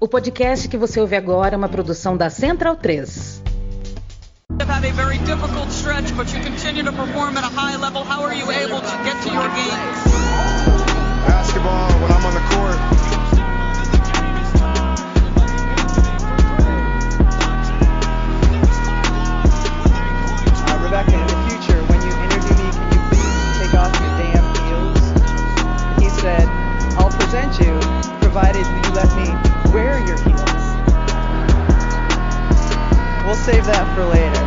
O podcast que você ouve agora é uma produção da Central 3. Had a very difficult stretch, but you continue to perform at a high level. How are you able to get to your game? Basketball when I'm on the court. Rebecca, in the future, when you interview me, can you please take off your damn heels? He said, I'll present you, provided you let me wear your heels. We'll save that for later.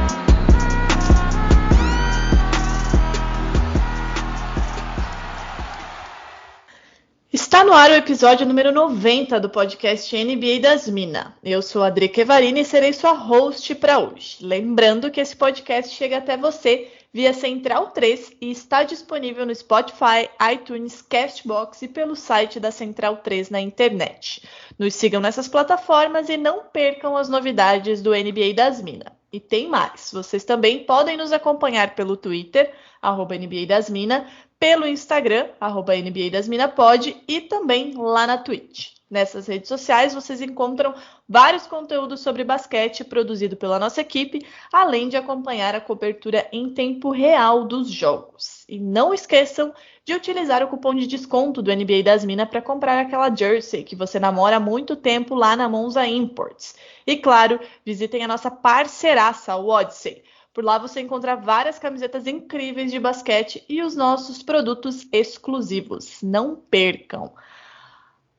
Está no ar o episódio número 90 do podcast NBA das Minas. Eu sou a Drica Evarini e serei sua host para hoje. Lembrando que esse podcast chega até você via Central 3 e está disponível no Spotify, iTunes, Castbox e pelo site da Central 3 na internet. Nos sigam nessas plataformas e não percam as novidades do NBA das Minas. E tem mais, vocês também podem nos acompanhar pelo Twitter, @NBA das Minas, pelo Instagram, @NBA das Minas Pod, e também lá na Twitch. Nessas redes sociais vocês encontram vários conteúdos sobre basquete produzido pela nossa equipe, além de acompanhar a cobertura em tempo real dos jogos. E não esqueçam de utilizar o cupom de desconto do NBA das Minas para comprar aquela jersey que você namora há muito tempo lá na Monza Imports. E claro, visitem a nossa parceiraça, o Odyssey. Por lá você encontra várias camisetas incríveis de basquete e os nossos produtos exclusivos. Não percam!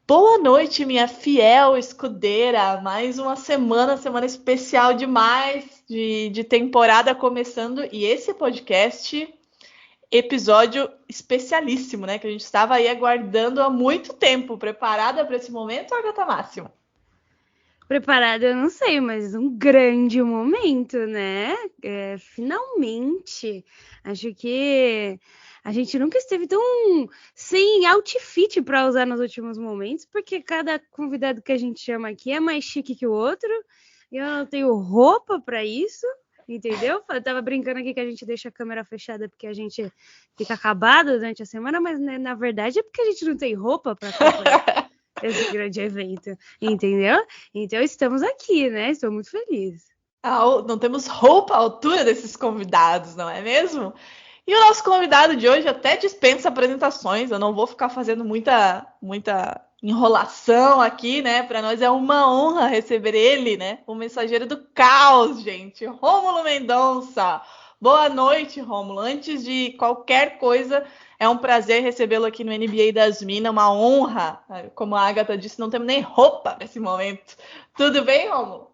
Boa noite, minha fiel escudeira. Mais uma semana especial demais de temporada começando. E esse podcast, episódio especialíssimo, né? Que a gente estava aí aguardando há muito tempo. Preparada para esse momento, Agatha Máximo? Preparada, eu não sei, mas um grande momento, né? Finalmente, acho que a gente nunca esteve tão sem outfit para usar nos últimos momentos, porque cada convidado que a gente chama aqui é mais chique que o outro, e eu não tenho roupa para isso, entendeu? Eu tava brincando aqui que a gente deixa a câmera fechada porque a gente fica acabado durante a semana, mas né, na verdade é porque a gente não tem roupa para esse grande evento, entendeu? Então estamos aqui, né? Estou muito feliz. Não temos roupa à altura desses convidados, não é mesmo? E o nosso convidado de hoje até dispensa apresentações, eu não vou ficar fazendo muita enrolação aqui, né? Para nós é uma honra receber ele, né? O mensageiro do caos, gente, Rômulo Mendonça. Boa noite, Rômulo. Antes de qualquer coisa, é um prazer recebê-lo aqui no NBA das Minas, uma honra. Como a Agatha disse, não temos nem roupa nesse momento. Tudo bem, Rômulo?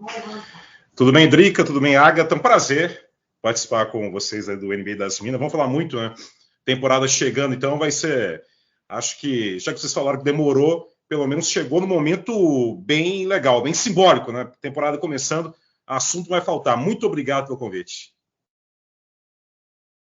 Tudo bem, Drica? Tudo bem, Agatha? Um prazer participar com vocês aí do NBA das Minas. Vamos falar muito, né? Temporada chegando, então vai ser... Acho que, já que vocês falaram que demorou, pelo menos chegou no momento bem legal, bem simbólico, né? Temporada começando, assunto vai faltar. Muito obrigado pelo convite.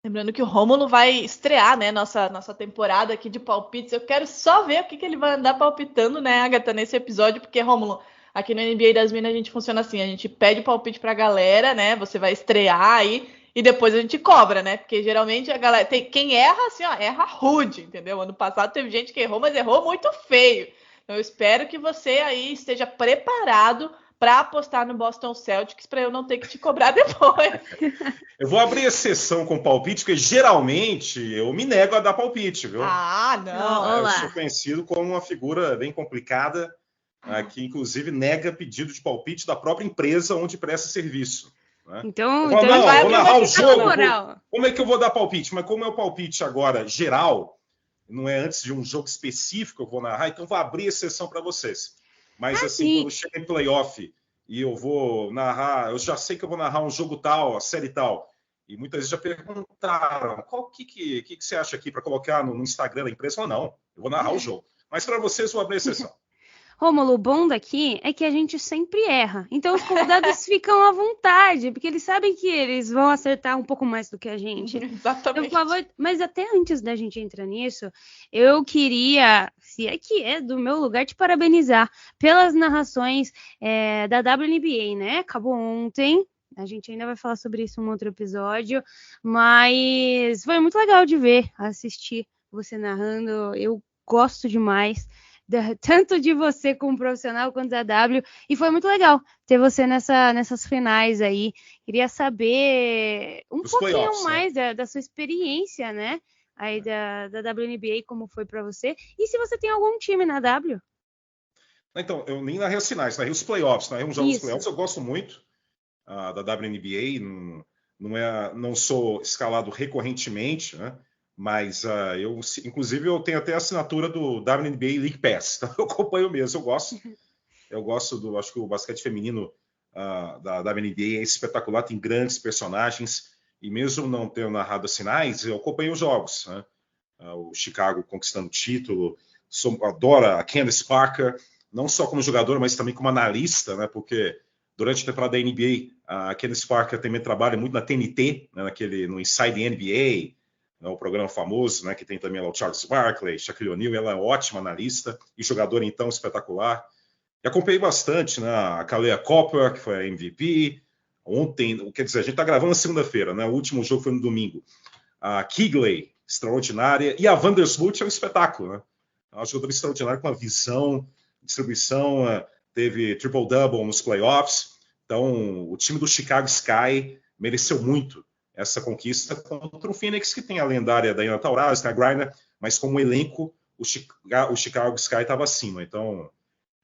Lembrando que o Rômulo vai estrear, né, nossa temporada aqui de palpites. Eu quero só ver o que ele vai andar palpitando, né, Agatha, nesse episódio, porque, Rômulo, aqui no NBA das Minas a gente funciona assim, a gente pede palpite pra galera, né, você vai estrear aí e depois a gente cobra, né, porque geralmente a galera, quem erra, assim, ó, erra rude, entendeu? Ano passado teve gente que errou, mas errou muito feio. Então eu espero que você aí esteja preparado para apostar no Boston Celtics, para eu não ter que te cobrar depois. Eu vou abrir exceção com palpite, porque geralmente eu me nego a dar palpite, viu? Não. Eu sou conhecido como uma figura bem complicada, que inclusive nega pedido de palpite da própria empresa onde presta serviço. Né? Então vou narrar o jogo. Moral. Como é que eu vou dar palpite? Mas como é o palpite agora geral, não é antes de um jogo específico que eu vou narrar, então vou abrir exceção para vocês. Mas assim, quando chega em playoff e eu vou narrar, eu já sei que eu vou narrar um jogo tal, a série tal. E muitas vezes já perguntaram, o que você acha aqui para colocar no Instagram da empresa? Eu falo, não, eu vou narrar o jogo. Mas para vocês, eu vou abrir exceção. Rômulo, o bom daqui é que a gente sempre erra. Então os convidados ficam à vontade, porque eles sabem que eles vão acertar um pouco mais do que a gente. Exatamente. Então, por favor, mas até antes da gente entrar nisso, eu queria, se é que é do meu lugar, te parabenizar pelas narrações da WNBA, né? Acabou ontem. A gente ainda vai falar sobre isso em um outro episódio, mas foi muito legal de ver, assistir você narrando. Eu gosto demais tanto de você como profissional quanto da W, e foi muito legal ter você nessas finais aí. Queria saber um pouquinho mais, né, da sua experiência, né, aí da WNBA, como foi para você, e se você tem algum time na W. Então, eu nem narrei as finais, narrei os playoffs, narrei uns jogos dos playoffs, eu gosto muito da WNBA, não sou escalado recorrentemente, né? Mas inclusive, eu tenho até a assinatura do WNBA League Pass, então eu acompanho mesmo, eu gosto acho que o basquete feminino da WNBA é espetacular, tem grandes personagens, e mesmo não tendo narrado as finais, eu acompanho os jogos, né? O Chicago conquistando o título, adoro a Candace Parker, não só como jogadora, mas também como analista, né? Porque durante a temporada da NBA, a Candace Parker também trabalha muito na TNT, né? No Inside NBA, né? O programa famoso, né? Que tem também lá o Charles Barkley, Shaquille O'Neal, ela é ótima analista e jogadora, então, espetacular. E acompanhei bastante, né? A Kalea Copper, que foi a MVP. Ontem, quer dizer, a gente está gravando na segunda-feira, né? O último jogo foi no domingo. A Kigley, extraordinária, e a Vandersloot é um espetáculo, né? É uma jogadora extraordinária com uma visão, distribuição, teve triple-double nos playoffs. Então, o time do Chicago Sky mereceu muito essa conquista contra o Phoenix, que tem a lendária Diana Taurasi, a Griner, mas como elenco, o Chicago Sky estava acima. Então,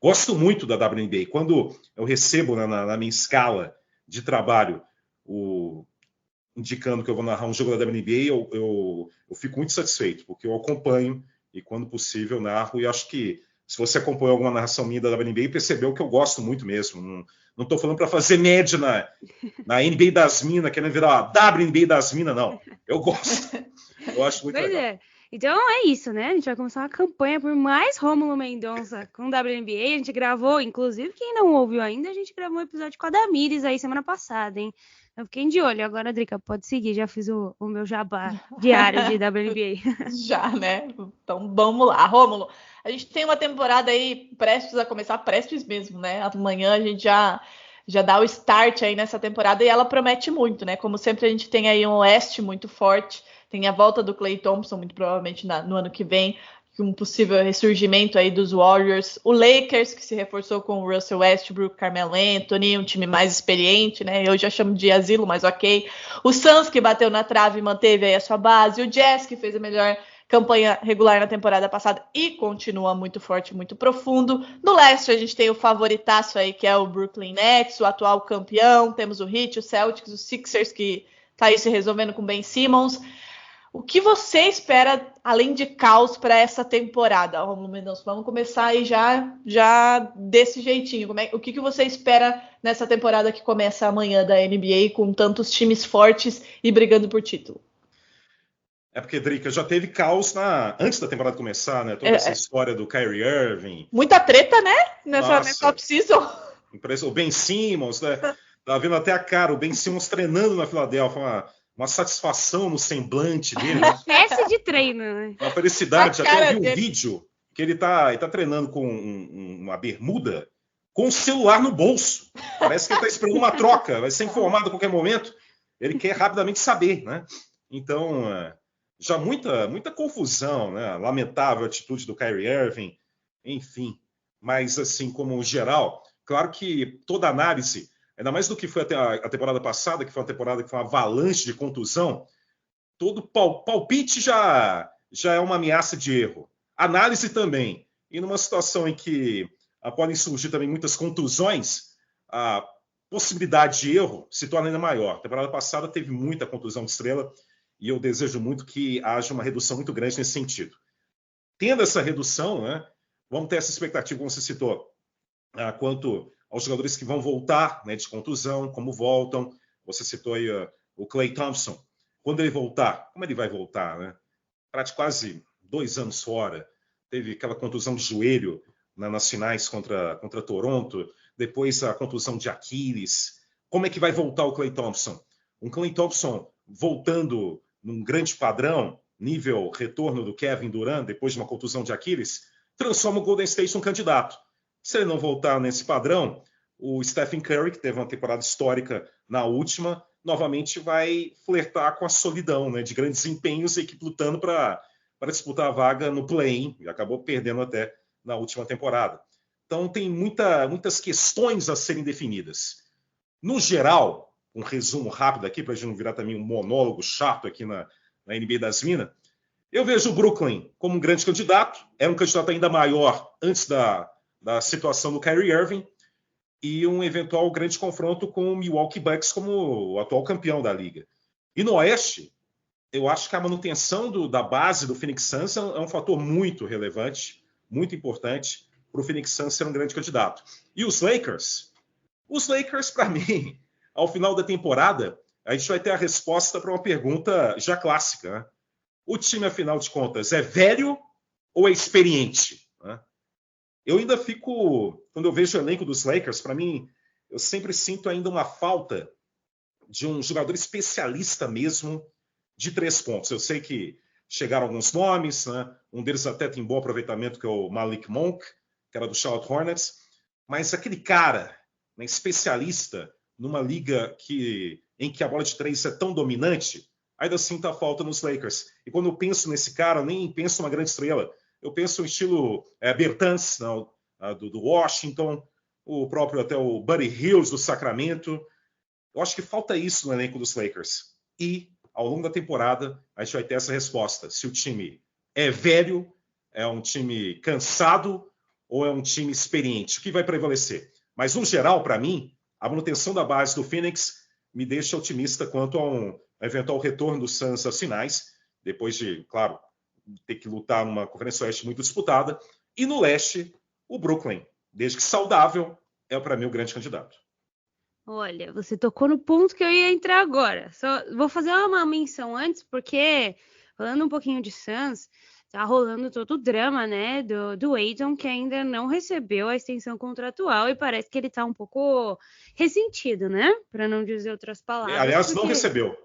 gosto muito da WNBA. Quando eu recebo na minha escala de trabalho indicando que eu vou narrar um jogo da WNBA, eu fico muito satisfeito, porque eu acompanho e, quando possível, narro. E acho que, se você acompanhou alguma narração minha da WNBA, percebeu que eu gosto muito mesmo. Não estou falando para fazer média na NBA das Minas, querendo virar a WNBA das Minas, não. Eu gosto. Eu acho muito legal. É. Então é isso, né? A gente vai começar uma campanha por mais Rômulo Mendonça com WNBA. A gente gravou, inclusive, quem não ouviu ainda, a gente gravou um episódio com a Damires aí semana passada, hein? Eu fiquei de olho. Agora, Drica, pode seguir. Já fiz o meu jabá diário de WNBA. Já, né? Então, vamos lá. Rômulo, a gente tem uma temporada aí prestes a começar, prestes mesmo, né? Amanhã a gente já dá o start aí nessa temporada e ela promete muito, né? Como sempre, a gente tem aí um oeste muito forte. Tem a volta do Klay Thompson, muito provavelmente no ano que vem, um possível ressurgimento aí dos Warriors. O Lakers, que se reforçou com o Russell Westbrook, Carmelo Anthony, um time mais experiente, né? Eu já chamo de asilo, mas ok. O Suns, que bateu na trave e manteve aí a sua base. O Jazz, que fez a melhor campanha regular na temporada passada e continua muito forte, muito profundo. No leste, a gente tem o favoritaço aí, que é o Brooklyn Nets, o atual campeão. Temos o Heat, o Celtics, o Sixers, que tá aí se resolvendo com Ben Simmons. O que você espera, além de caos, para essa temporada, Rômulo Mendonça? Vamos começar aí já desse jeitinho. O que você espera nessa temporada que começa amanhã da NBA, com tantos times fortes e brigando por título? É porque, Drica, já teve caos antes da temporada começar, né? Toda essa história do Kyrie Irving. Muita treta, né? Nessa off-season. O Ben Simmons, né? Tá vendo até a cara, o Ben Simmons treinando na Filadélfia, uma satisfação no semblante dele. Uma espécie de treino, né? Uma felicidade. Até vi um vídeo que ele tá treinando com uma bermuda com o celular no bolso. Parece que ele tá esperando uma troca, vai ser informado a qualquer momento. Ele quer rapidamente saber, né? Então, já muita confusão, né? Lamentável a atitude do Kyrie Irving, enfim. Mas, assim, como geral, claro que toda análise, ainda mais do que foi a temporada passada, que foi uma temporada que foi uma avalanche de contusão, todo palpite já é uma ameaça de erro. Análise também. E numa situação em que podem surgir também muitas contusões, a possibilidade de erro se torna ainda maior. A temporada passada teve muita contusão de estrela e eu desejo muito que haja uma redução muito grande nesse sentido. Tendo essa redução, né, vamos ter essa expectativa, como você citou, quanto aos jogadores que vão voltar, né, de contusão, como voltam. Você citou aí o Klay Thompson. Quando ele voltar, como ele vai voltar, né? Quase 2 anos fora. Teve aquela contusão de joelho nas finais contra Toronto. Depois a contusão de Aquiles. Como é que vai voltar o Klay Thompson? Um Klay Thompson voltando num grande padrão, nível retorno do Kevin Durant, depois de uma contusão de Aquiles, transforma o Golden State em um candidato. Se ele não voltar nesse padrão, o Stephen Curry, que teve uma temporada histórica na última, novamente vai flertar com a solidão, né, de grandes empenhos e a equipe lutando para disputar a vaga no play-in, e acabou perdendo até na última temporada. Então tem muitas questões a serem definidas. No geral, um resumo rápido aqui, para a gente não virar também um monólogo chato aqui na NBA das Minas, eu vejo o Brooklyn como um grande candidato, era um candidato ainda maior antes da situação do Kyrie Irving, e um eventual grande confronto com o Milwaukee Bucks como o atual campeão da liga. E no Oeste, eu acho que a manutenção da base do Phoenix Suns é um fator muito relevante, muito importante para o Phoenix Suns ser um grande candidato. E os Lakers? Os Lakers, para mim, ao final da temporada, a gente vai ter a resposta para uma pergunta já clássica, né? O time, afinal de contas, é velho ou é experiente? Né? Eu ainda fico, quando eu vejo o elenco dos Lakers, para mim, eu sempre sinto ainda uma falta de um jogador especialista mesmo de 3 pontos. Eu sei que chegaram alguns nomes, né? Um deles até tem bom aproveitamento, que é o Malik Monk, que era do Charlotte Hornets, mas aquele cara, né, especialista numa liga em que a bola de 3 é tão dominante, ainda sinto a falta nos Lakers. E quando eu penso nesse cara, eu nem penso numa grande estrela. Eu penso no estilo Bertans, do Washington, o próprio até o Buddy Hield do Sacramento. Eu acho que falta isso no elenco dos Lakers. E, ao longo da temporada, a gente vai ter essa resposta. Se o time é velho, é um time cansado ou é um time experiente? O que vai prevalecer? Mas, no geral, para mim, a manutenção da base do Phoenix me deixa otimista quanto a um eventual retorno do Suns às finais, depois de, claro, ter que lutar numa Conferência Oeste muito disputada. E no Leste, o Brooklyn, desde que saudável, é para mim o grande candidato. Olha, você tocou no ponto que eu ia entrar agora. Só vou fazer uma menção antes, porque, falando um pouquinho de Suns, tá rolando todo o drama, né, do Ayton, que ainda não recebeu a extensão contratual e parece que ele tá um pouco ressentido, né, para não dizer outras palavras. Aliás, não recebeu.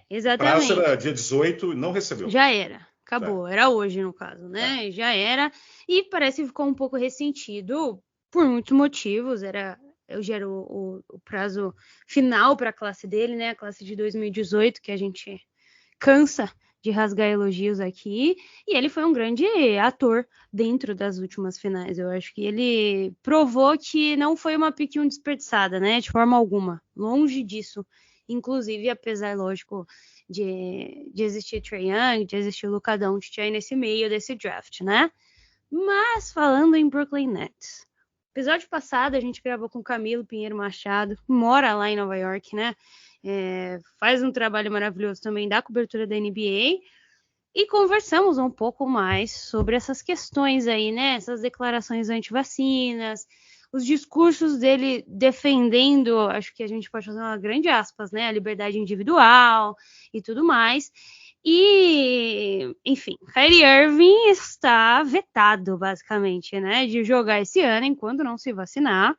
Exatamente. Prazo era dia 18 e não recebeu. Já era. Acabou. Era hoje, no caso, né? Já era. E parece que ficou um pouco ressentido por muitos motivos. Hoje era o prazo final para a classe dele, né? A classe de 2018, que a gente cansa de rasgar elogios aqui. E ele foi um grande ator dentro das últimas finais. Eu acho que ele provou que não foi uma pick 1 desperdiçada, né? De forma alguma. Longe disso. Inclusive, apesar, lógico, de existir Trae Young, de existir Luka Doncic aí nesse meio desse draft, né? Mas, falando em Brooklyn Nets, episódio passado a gente gravou com Camilo Pinheiro Machado, mora lá em Nova York, né? Faz um trabalho maravilhoso também da cobertura da NBA, e conversamos um pouco mais sobre essas questões aí, né? Essas declarações anti-vacinas, os discursos dele defendendo, acho que a gente pode fazer uma grande aspas, né? A liberdade individual e tudo mais. E, enfim, Kyrie Irving está vetado, basicamente, né? De jogar esse ano enquanto não se vacinar.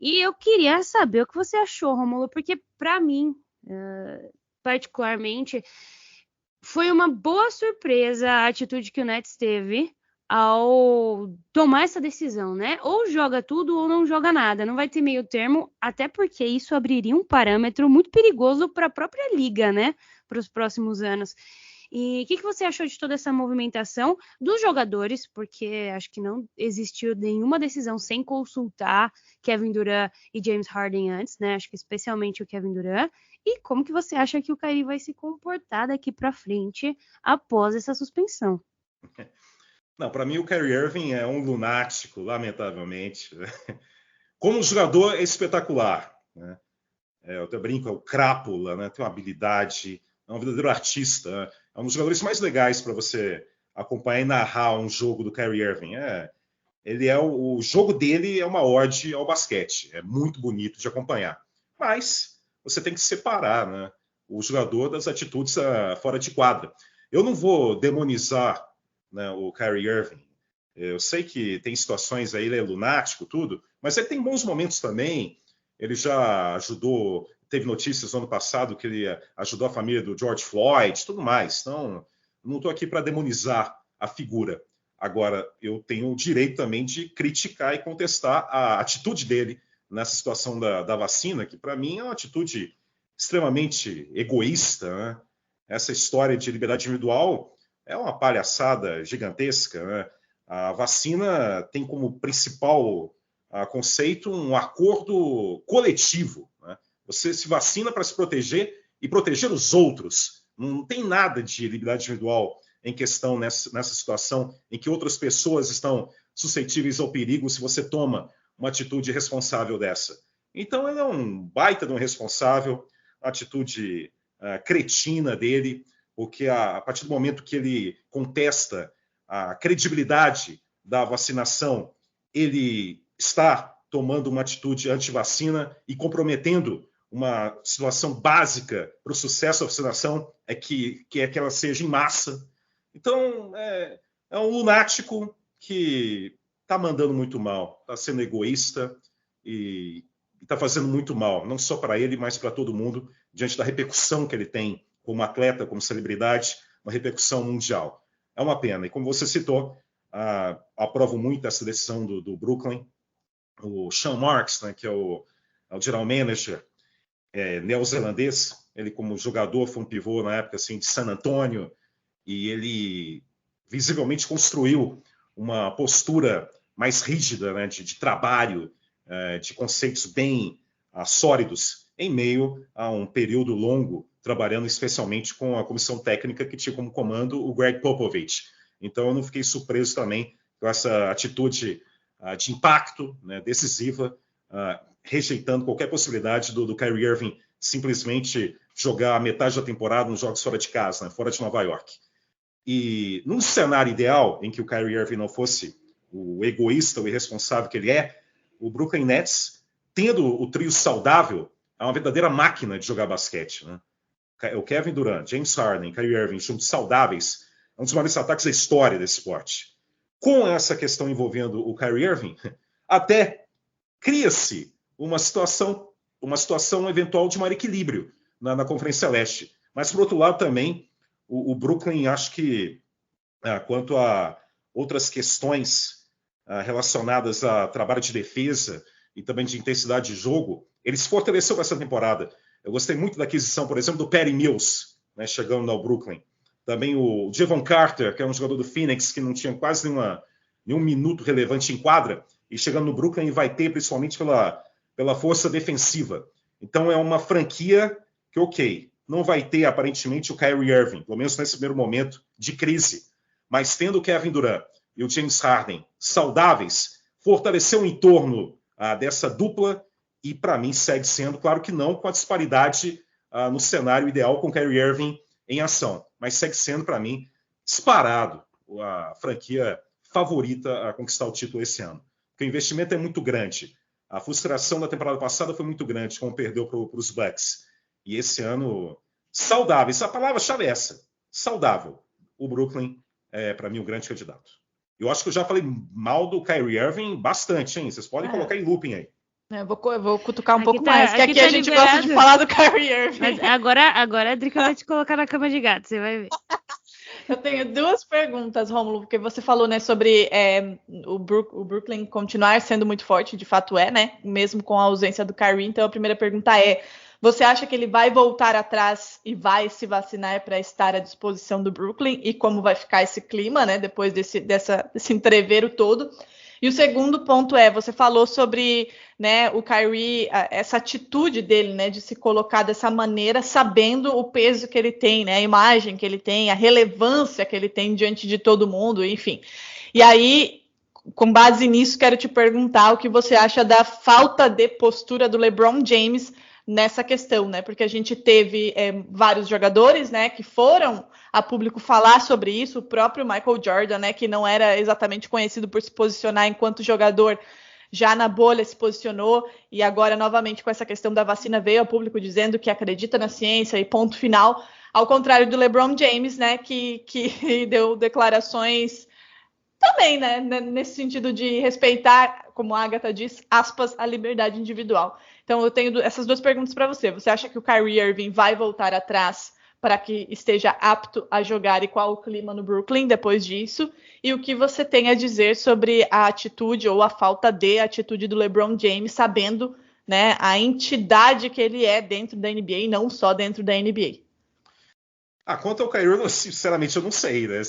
E eu queria saber o que você achou, Rômulo, porque para mim, particularmente, foi uma boa surpresa a atitude que o Nets teve ao tomar essa decisão, né? Ou joga tudo ou não joga nada. Não vai ter meio termo, até porque isso abriria um parâmetro muito perigoso para a própria liga, né? Para os próximos anos. E o que você achou de toda essa movimentação dos jogadores? Porque acho que não existiu nenhuma decisão sem consultar Kevin Durant e James Harden antes, né? Acho que especialmente o Kevin Durant. E como que você acha que o Kyrie vai se comportar daqui para frente após essa suspensão? Não, para mim o Kyrie Irving é um lunático, lamentavelmente. Como jogador é espetacular, né? Eu até brinco, é o crápula, né? Tem uma habilidade, é um verdadeiro artista. Né? É um dos jogadores mais legais para você acompanhar e narrar um jogo do Kyrie Irving. O jogo dele é uma ode ao basquete, é muito bonito de acompanhar. Mas você tem que separar, né, o jogador das atitudes fora de quadra. Eu não vou demonizar, né, o Kyrie Irving. Eu sei que tem situações aí, ele é lunático, tudo, mas ele tem bons momentos também. Ele já ajudou, teve notícias no ano passado que ele ajudou a família do George Floyd, tudo mais. Então, não estou aqui para demonizar a figura. Agora, eu tenho o direito também de criticar e contestar a atitude dele nessa situação da vacina, que para mim é uma atitude extremamente egoísta, né? Essa história de liberdade individual é uma palhaçada gigantesca, né? A vacina tem como principal conceito um acordo coletivo, né? Você se vacina para se proteger e proteger os outros. Não tem nada de liberdade individual em questão nessa situação em que outras pessoas estão suscetíveis ao perigo se você toma uma atitude irresponsável dessa. Então, ele é um baita de um responsável, a atitude cretina dele, porque a partir do momento que ele contesta a credibilidade da vacinação, ele está tomando uma atitude anti-vacina e comprometendo uma situação básica para o sucesso da vacinação, que é que ela seja em massa. Então, é um lunático que está mandando muito mal, está sendo egoísta e está fazendo muito mal, não só para ele, mas para todo mundo, diante da repercussão que ele tem como atleta, como celebridade, uma repercussão mundial. É uma pena. E como você citou, aprovo muito essa decisão do Brooklyn. O Sean Marks, né, que é o general manager neozelandês, ele como jogador foi um pivô na época assim, de San Antonio, e ele visivelmente construiu uma postura mais rígida, né, de trabalho, de conceitos bem sólidos, em meio a um período longo, trabalhando especialmente com a comissão técnica que tinha como comando o Greg Popovich. Então eu não fiquei surpreso também com essa atitude de impacto, né, decisiva, rejeitando qualquer possibilidade do Kyrie Irving simplesmente jogar metade da temporada nos jogos fora de casa, né, fora de Nova York. E num cenário ideal, em que o Kyrie Irving não fosse o egoísta, o irresponsável que ele é, o Brooklyn Nets, tendo o trio saudável, é uma verdadeira máquina de jogar basquete, né? O Kevin Durant, James Harden, Kyrie Irving, juntos saudáveis, é um dos maiores ataques da história desse esporte. Com essa questão envolvendo o Kyrie Irving, até cria-se uma situação eventual de maior equilíbrio na Conferência Leste. Mas, por outro lado, também, o Brooklyn, acho que, quanto a outras questões relacionadas a trabalho de defesa e também de intensidade de jogo, ele se fortaleceu nessa temporada. Eu gostei muito da aquisição, por exemplo, do Patty Mills, né, chegando ao Brooklyn. Também o Jevon Carter, que é um jogador do Phoenix, que não tinha quase nenhum minuto relevante em quadra, e chegando no Brooklyn vai ter, principalmente pela força defensiva. Então é uma franquia que, ok, não vai ter aparentemente o Kyrie Irving, pelo menos nesse primeiro momento de crise, mas tendo o Kevin Durant e o James Harden saudáveis, fortaleceu em torno dessa dupla e, para mim, segue sendo, claro que não com a disparidade no cenário ideal com o Kyrie Irving em ação, mas segue sendo, para mim, disparado a franquia favorita a conquistar o título esse ano. Porque o investimento é muito grande. A frustração da temporada passada foi muito grande, como perdeu para os Bucks. E esse ano, saudável. A palavra-chave é essa, saudável. O Brooklyn é, para mim, o grande candidato. Eu acho que eu já falei mal do Kyrie Irving bastante, hein? Vocês podem colocar em looping aí. Eu vou cutucar um pouco mais, que aqui a gente gosta de falar do Kyrie Irving. Mas agora a Drica vai te colocar na cama de gato, você vai ver. Eu tenho duas perguntas, Rômulo, porque você falou, né, sobre o Brooklyn continuar sendo muito forte, de fato é, né, mesmo com a ausência do Kyrie. Então a primeira pergunta é, você acha que ele vai voltar atrás e vai se vacinar para estar à disposição do Brooklyn? E como vai ficar esse clima, né, depois desse entreveiro todo? E o segundo ponto é, você falou sobre, né, o Kyrie, essa atitude dele, né, de se colocar dessa maneira, sabendo o peso que ele tem, né, a imagem que ele tem, a relevância que ele tem diante de todo mundo, enfim. E aí, com base nisso, quero te perguntar o que você acha da falta de postura do LeBron James nessa questão, né? Porque a gente teve vários jogadores, né, que foram a público falar sobre isso, o próprio Michael Jordan, né, que não era exatamente conhecido por se posicionar enquanto jogador, já na bolha se posicionou, e agora novamente com essa questão da vacina veio ao público dizendo que acredita na ciência e ponto final, ao contrário do LeBron James, né, que deu declarações também, né, nesse sentido de respeitar, como a Agatha diz, aspas, a liberdade individual. Então eu tenho essas duas perguntas para você. Você acha que o Kyrie Irving vai voltar atrás para que esteja apto a jogar e qual o clima no Brooklyn depois disso? E o que você tem a dizer sobre a atitude ou a falta de atitude do LeBron James, sabendo, né, a entidade que ele é dentro da NBA e não só dentro da NBA? Quanto ao Kyrie, sinceramente, eu não sei, né?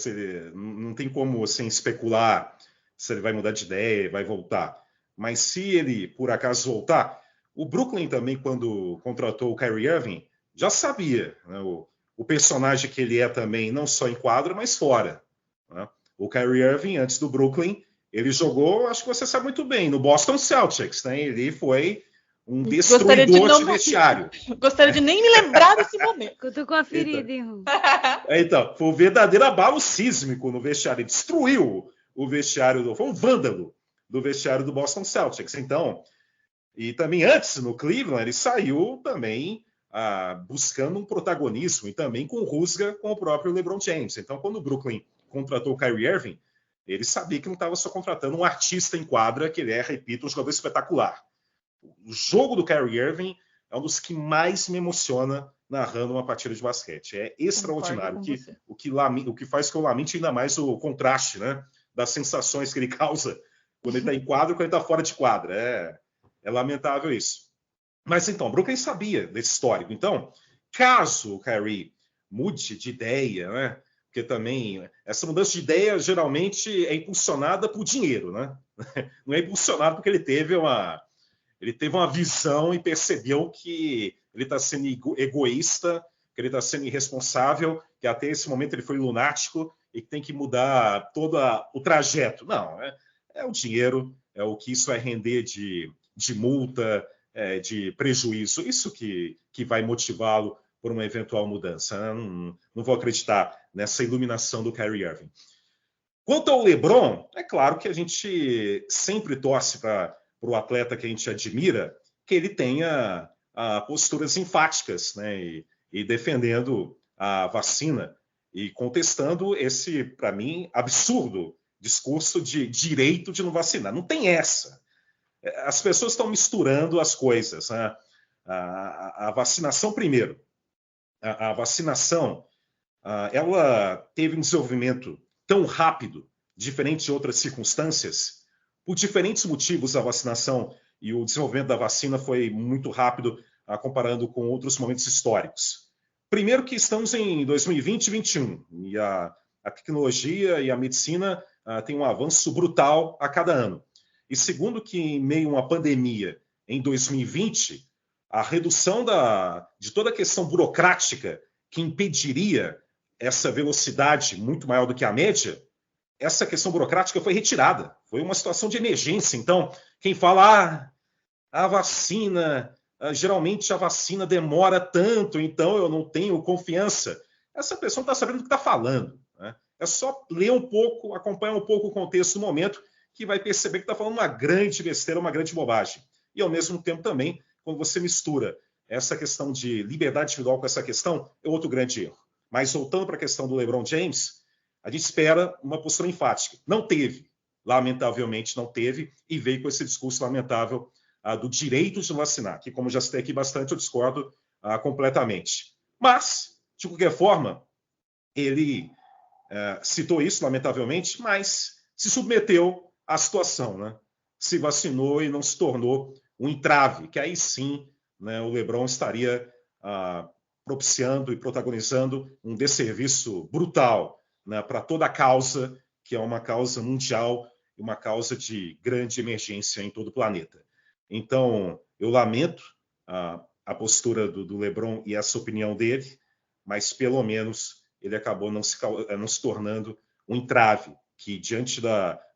Não tem como assim, especular se ele vai mudar de ideia, vai voltar. Mas se ele, por acaso, voltar... O Brooklyn também, quando contratou o Kyrie Irving, já sabia, né, o personagem que ele é também, não só em quadra, mas fora. Né? O Kyrie Irving, antes do Brooklyn, ele jogou, acho que você sabe muito bem, no Boston Celtics. Né? Ele foi um destruidor de vestiário. Gostaria de nem me lembrar desse momento. Eu tô com a ferida, hein? Então, foi um verdadeiro abalo sísmico no vestiário. Ele destruiu o vestiário, foi um vândalo do vestiário do Boston Celtics. Então... E também antes, no Cleveland, ele saiu também buscando um protagonismo e também com rusga com o próprio LeBron James. Então, quando o Brooklyn contratou o Kyrie Irving, ele sabia que não estava só contratando um artista em quadra, que ele é, repito, um jogador espetacular. O jogo do Kyrie Irving é um dos que mais me emociona narrando uma partida de basquete. É extraordinário. O que faz que eu lamente ainda mais o contraste, né, das sensações que ele causa quando ele está em quadra e quando ele está fora de quadra. É lamentável isso. Mas então, Brooklyn sabia desse histórico. Então, caso o Kyrie mude de ideia, né? Porque também essa mudança de ideia geralmente é impulsionada por dinheiro, né? Não é impulsionada porque ele teve uma visão e percebeu que ele está sendo egoísta, que ele está sendo irresponsável, que até esse momento ele foi lunático e que tem que mudar todo o trajeto. Não, é o dinheiro, é o que isso vai render de multa, de prejuízo, isso que vai motivá-lo por uma eventual mudança. Não vou acreditar nessa iluminação do Kyrie Irving. Quanto ao LeBron, é claro que a gente sempre torce para o atleta que a gente admira, que ele tenha posturas enfáticas, né, e defendendo a vacina e contestando esse, para mim, absurdo discurso de direito de não vacinar. Não tem essa. As pessoas estão misturando as coisas. Né? A vacinação, primeiro. A vacinação, ela teve um desenvolvimento tão rápido, diferente de outras circunstâncias. Por diferentes motivos, a vacinação e o desenvolvimento da vacina foi muito rápido, comparando com outros momentos históricos. Primeiro que estamos em 2020 e 2021, e a tecnologia e a medicina têm um avanço brutal a cada ano. E segundo que, em meio a uma pandemia em 2020, a redução de toda a questão burocrática que impediria essa velocidade muito maior do que a média, essa questão burocrática foi retirada. Foi uma situação de emergência. Então, quem fala, a vacina, geralmente a vacina demora tanto, então eu não tenho confiança. Essa pessoa não está sabendo do que está falando. Né? É só ler um pouco, acompanhar um pouco o contexto do momento, que vai perceber que está falando uma grande besteira, uma grande bobagem. E, ao mesmo tempo, também, quando você mistura essa questão de liberdade individual com essa questão, é outro grande erro. Mas, voltando para a questão do LeBron James, a gente espera uma postura enfática. Não teve, lamentavelmente não teve, e veio com esse discurso lamentável do direito de vacinar, que, como já citei aqui bastante, eu discordo completamente. Mas, de qualquer forma, ele citou isso, lamentavelmente, mas se submeteu à situação, né? Se vacinou e não se tornou um entrave, que aí sim, né, o LeBron estaria propiciando e protagonizando um desserviço brutal, né, para toda a causa, que é uma causa mundial e uma causa de grande emergência em todo o planeta. Então, eu lamento a postura do LeBron e essa opinião dele, mas pelo menos ele acabou não se tornando um entrave, que diante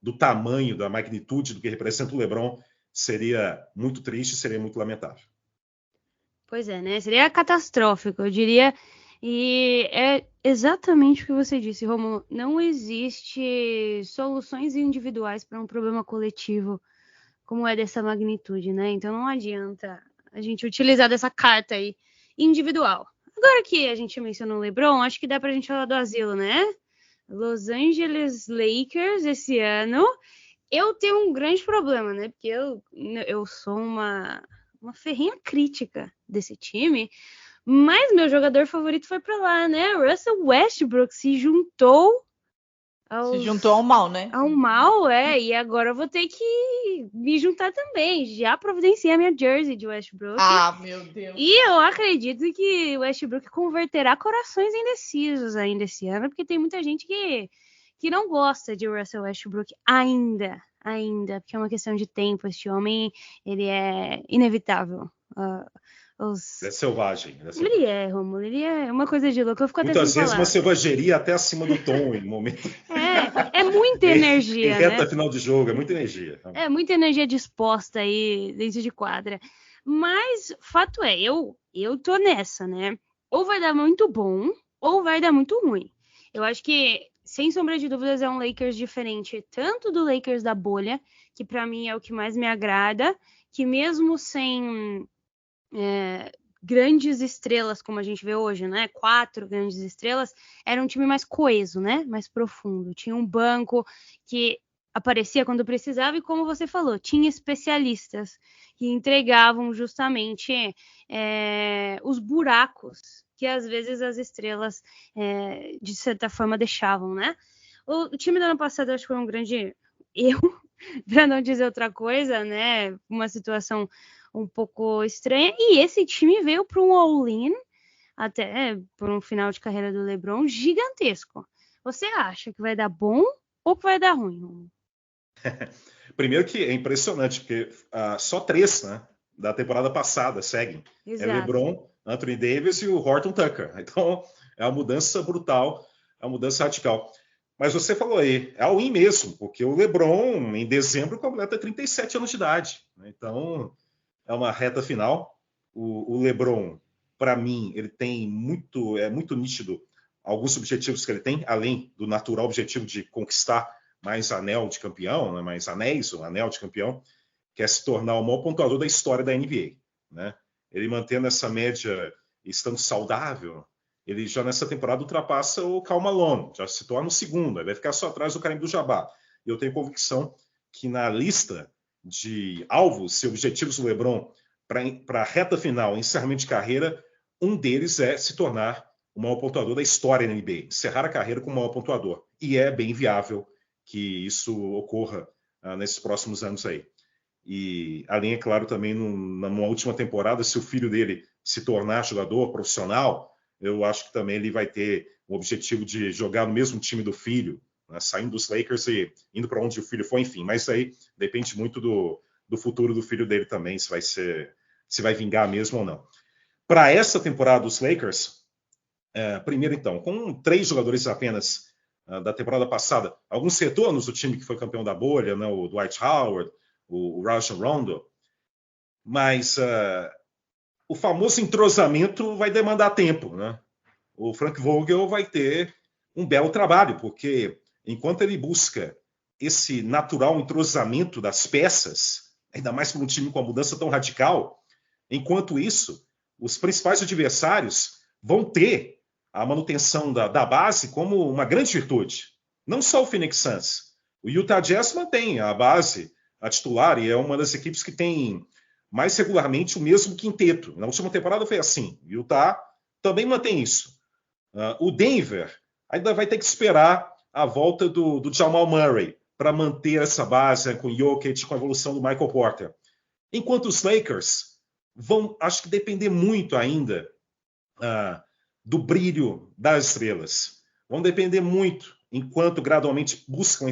do tamanho, da magnitude do que representa o LeBron, seria muito triste, seria muito lamentável. Pois é, né? Seria catastrófico, eu diria. E é exatamente o que você disse, Romulo. Não existe soluções individuais para um problema coletivo como é dessa magnitude, né? Então não adianta a gente utilizar dessa carta aí individual. Agora que a gente mencionou o LeBron, acho que dá pra gente falar do asilo, né? Los Angeles Lakers esse ano. Eu tenho um grande problema, né? Porque eu sou uma ferrenha crítica desse time, mas meu jogador favorito foi pra lá, né? Russell Westbrook se juntou ao mal, né? Ao mal, e agora eu vou ter que me juntar também. Já providenciei a minha jersey de Westbrook. Ah, meu Deus. E eu acredito que o Westbrook converterá corações indecisos ainda esse ano, porque tem muita gente que que não gosta de Russell Westbrook ainda, porque é uma questão de tempo. Este homem, ele é inevitável. É selvagem. Ele é, Romulo, ele é uma coisa de louco. Eu fico até muitas sem vezes palavras. Uma selvageria até acima do tom em momento. É muita energia, em reta né? final de jogo, é muita energia. É muita energia disposta aí dentro de quadra. Mas fato é, eu tô nessa, né? Ou vai dar muito bom, ou vai dar muito ruim. Eu acho que, sem sombra de dúvidas, é um Lakers diferente, tanto do Lakers da bolha, que para mim é o que mais me agrada, que mesmo sem grandes estrelas, como a gente vê hoje, né? 4 grandes estrelas, era um time mais coeso, né? Mais profundo. Tinha um banco que aparecia quando precisava e, como você falou, tinha especialistas que entregavam justamente os buracos que às vezes as estrelas, de certa forma, deixavam, né? O time do ano passado, eu acho que foi um grande erro, para não dizer outra coisa, né? Uma situação um pouco estranha, e esse time veio para um all-in, até por um final de carreira do LeBron gigantesco. Você acha que vai dar bom ou que vai dar ruim? Primeiro que é impressionante, porque só 3, né, da temporada passada seguem. Exato. É LeBron, Anthony Davis e o Horton Tucker. Então, é uma mudança brutal, é uma mudança radical. Mas você falou aí, é all-in mesmo, porque o LeBron, em dezembro, completa 37 anos de idade. Então, é uma reta final. O LeBron, para mim, ele tem é muito nítido alguns objetivos que ele tem, além do natural objetivo de conquistar mais anel de campeão, né, mais anéis, o anel de campeão, que é se tornar o maior pontuador da história da NBA. Né? Ele mantendo essa média, estando saudável, ele já nessa temporada ultrapassa o Karl Malone, já se torna o segundo, ele vai ficar só atrás do Kareem Abdul-Jabbar. Eu tenho convicção que na lista de alvos e objetivos do LeBron para a reta final, encerramento de carreira, um deles é se tornar o maior pontuador da história da NBA, encerrar a carreira como o maior pontuador. E é bem viável que isso ocorra nesses próximos anos aí. E além, é claro, também numa última temporada, se o filho dele se tornar jogador profissional, eu acho que também ele vai ter o objetivo de jogar no mesmo time do filho, né, saindo dos Lakers e indo para onde o filho for, enfim. Mas aí depende muito do futuro do filho dele também, se vai vingar mesmo ou não. Para essa temporada dos Lakers, primeiro então, com 3 jogadores apenas da temporada passada, alguns retornos do time que foi campeão da bolha, né, o Dwight Howard, o Rajon Rondo, mas o famoso entrosamento vai demandar tempo, né? O Frank Vogel vai ter um belo trabalho, porque enquanto ele busca esse natural entrosamento das peças, ainda mais para um time com uma mudança tão radical, enquanto isso, os principais adversários vão ter a manutenção da base como uma grande virtude. Não só o Phoenix Suns. O Utah Jazz mantém a base, a titular, e é uma das equipes que tem mais regularmente o mesmo quinteto. Na última temporada foi assim. O Utah também mantém isso. O Denver ainda vai ter que esperar a volta do Jamal Murray para manter essa base com o Jokic, com a evolução do Michael Porter. Enquanto os Lakers vão, acho que, depender muito ainda do brilho das estrelas. Vão depender muito, enquanto gradualmente buscam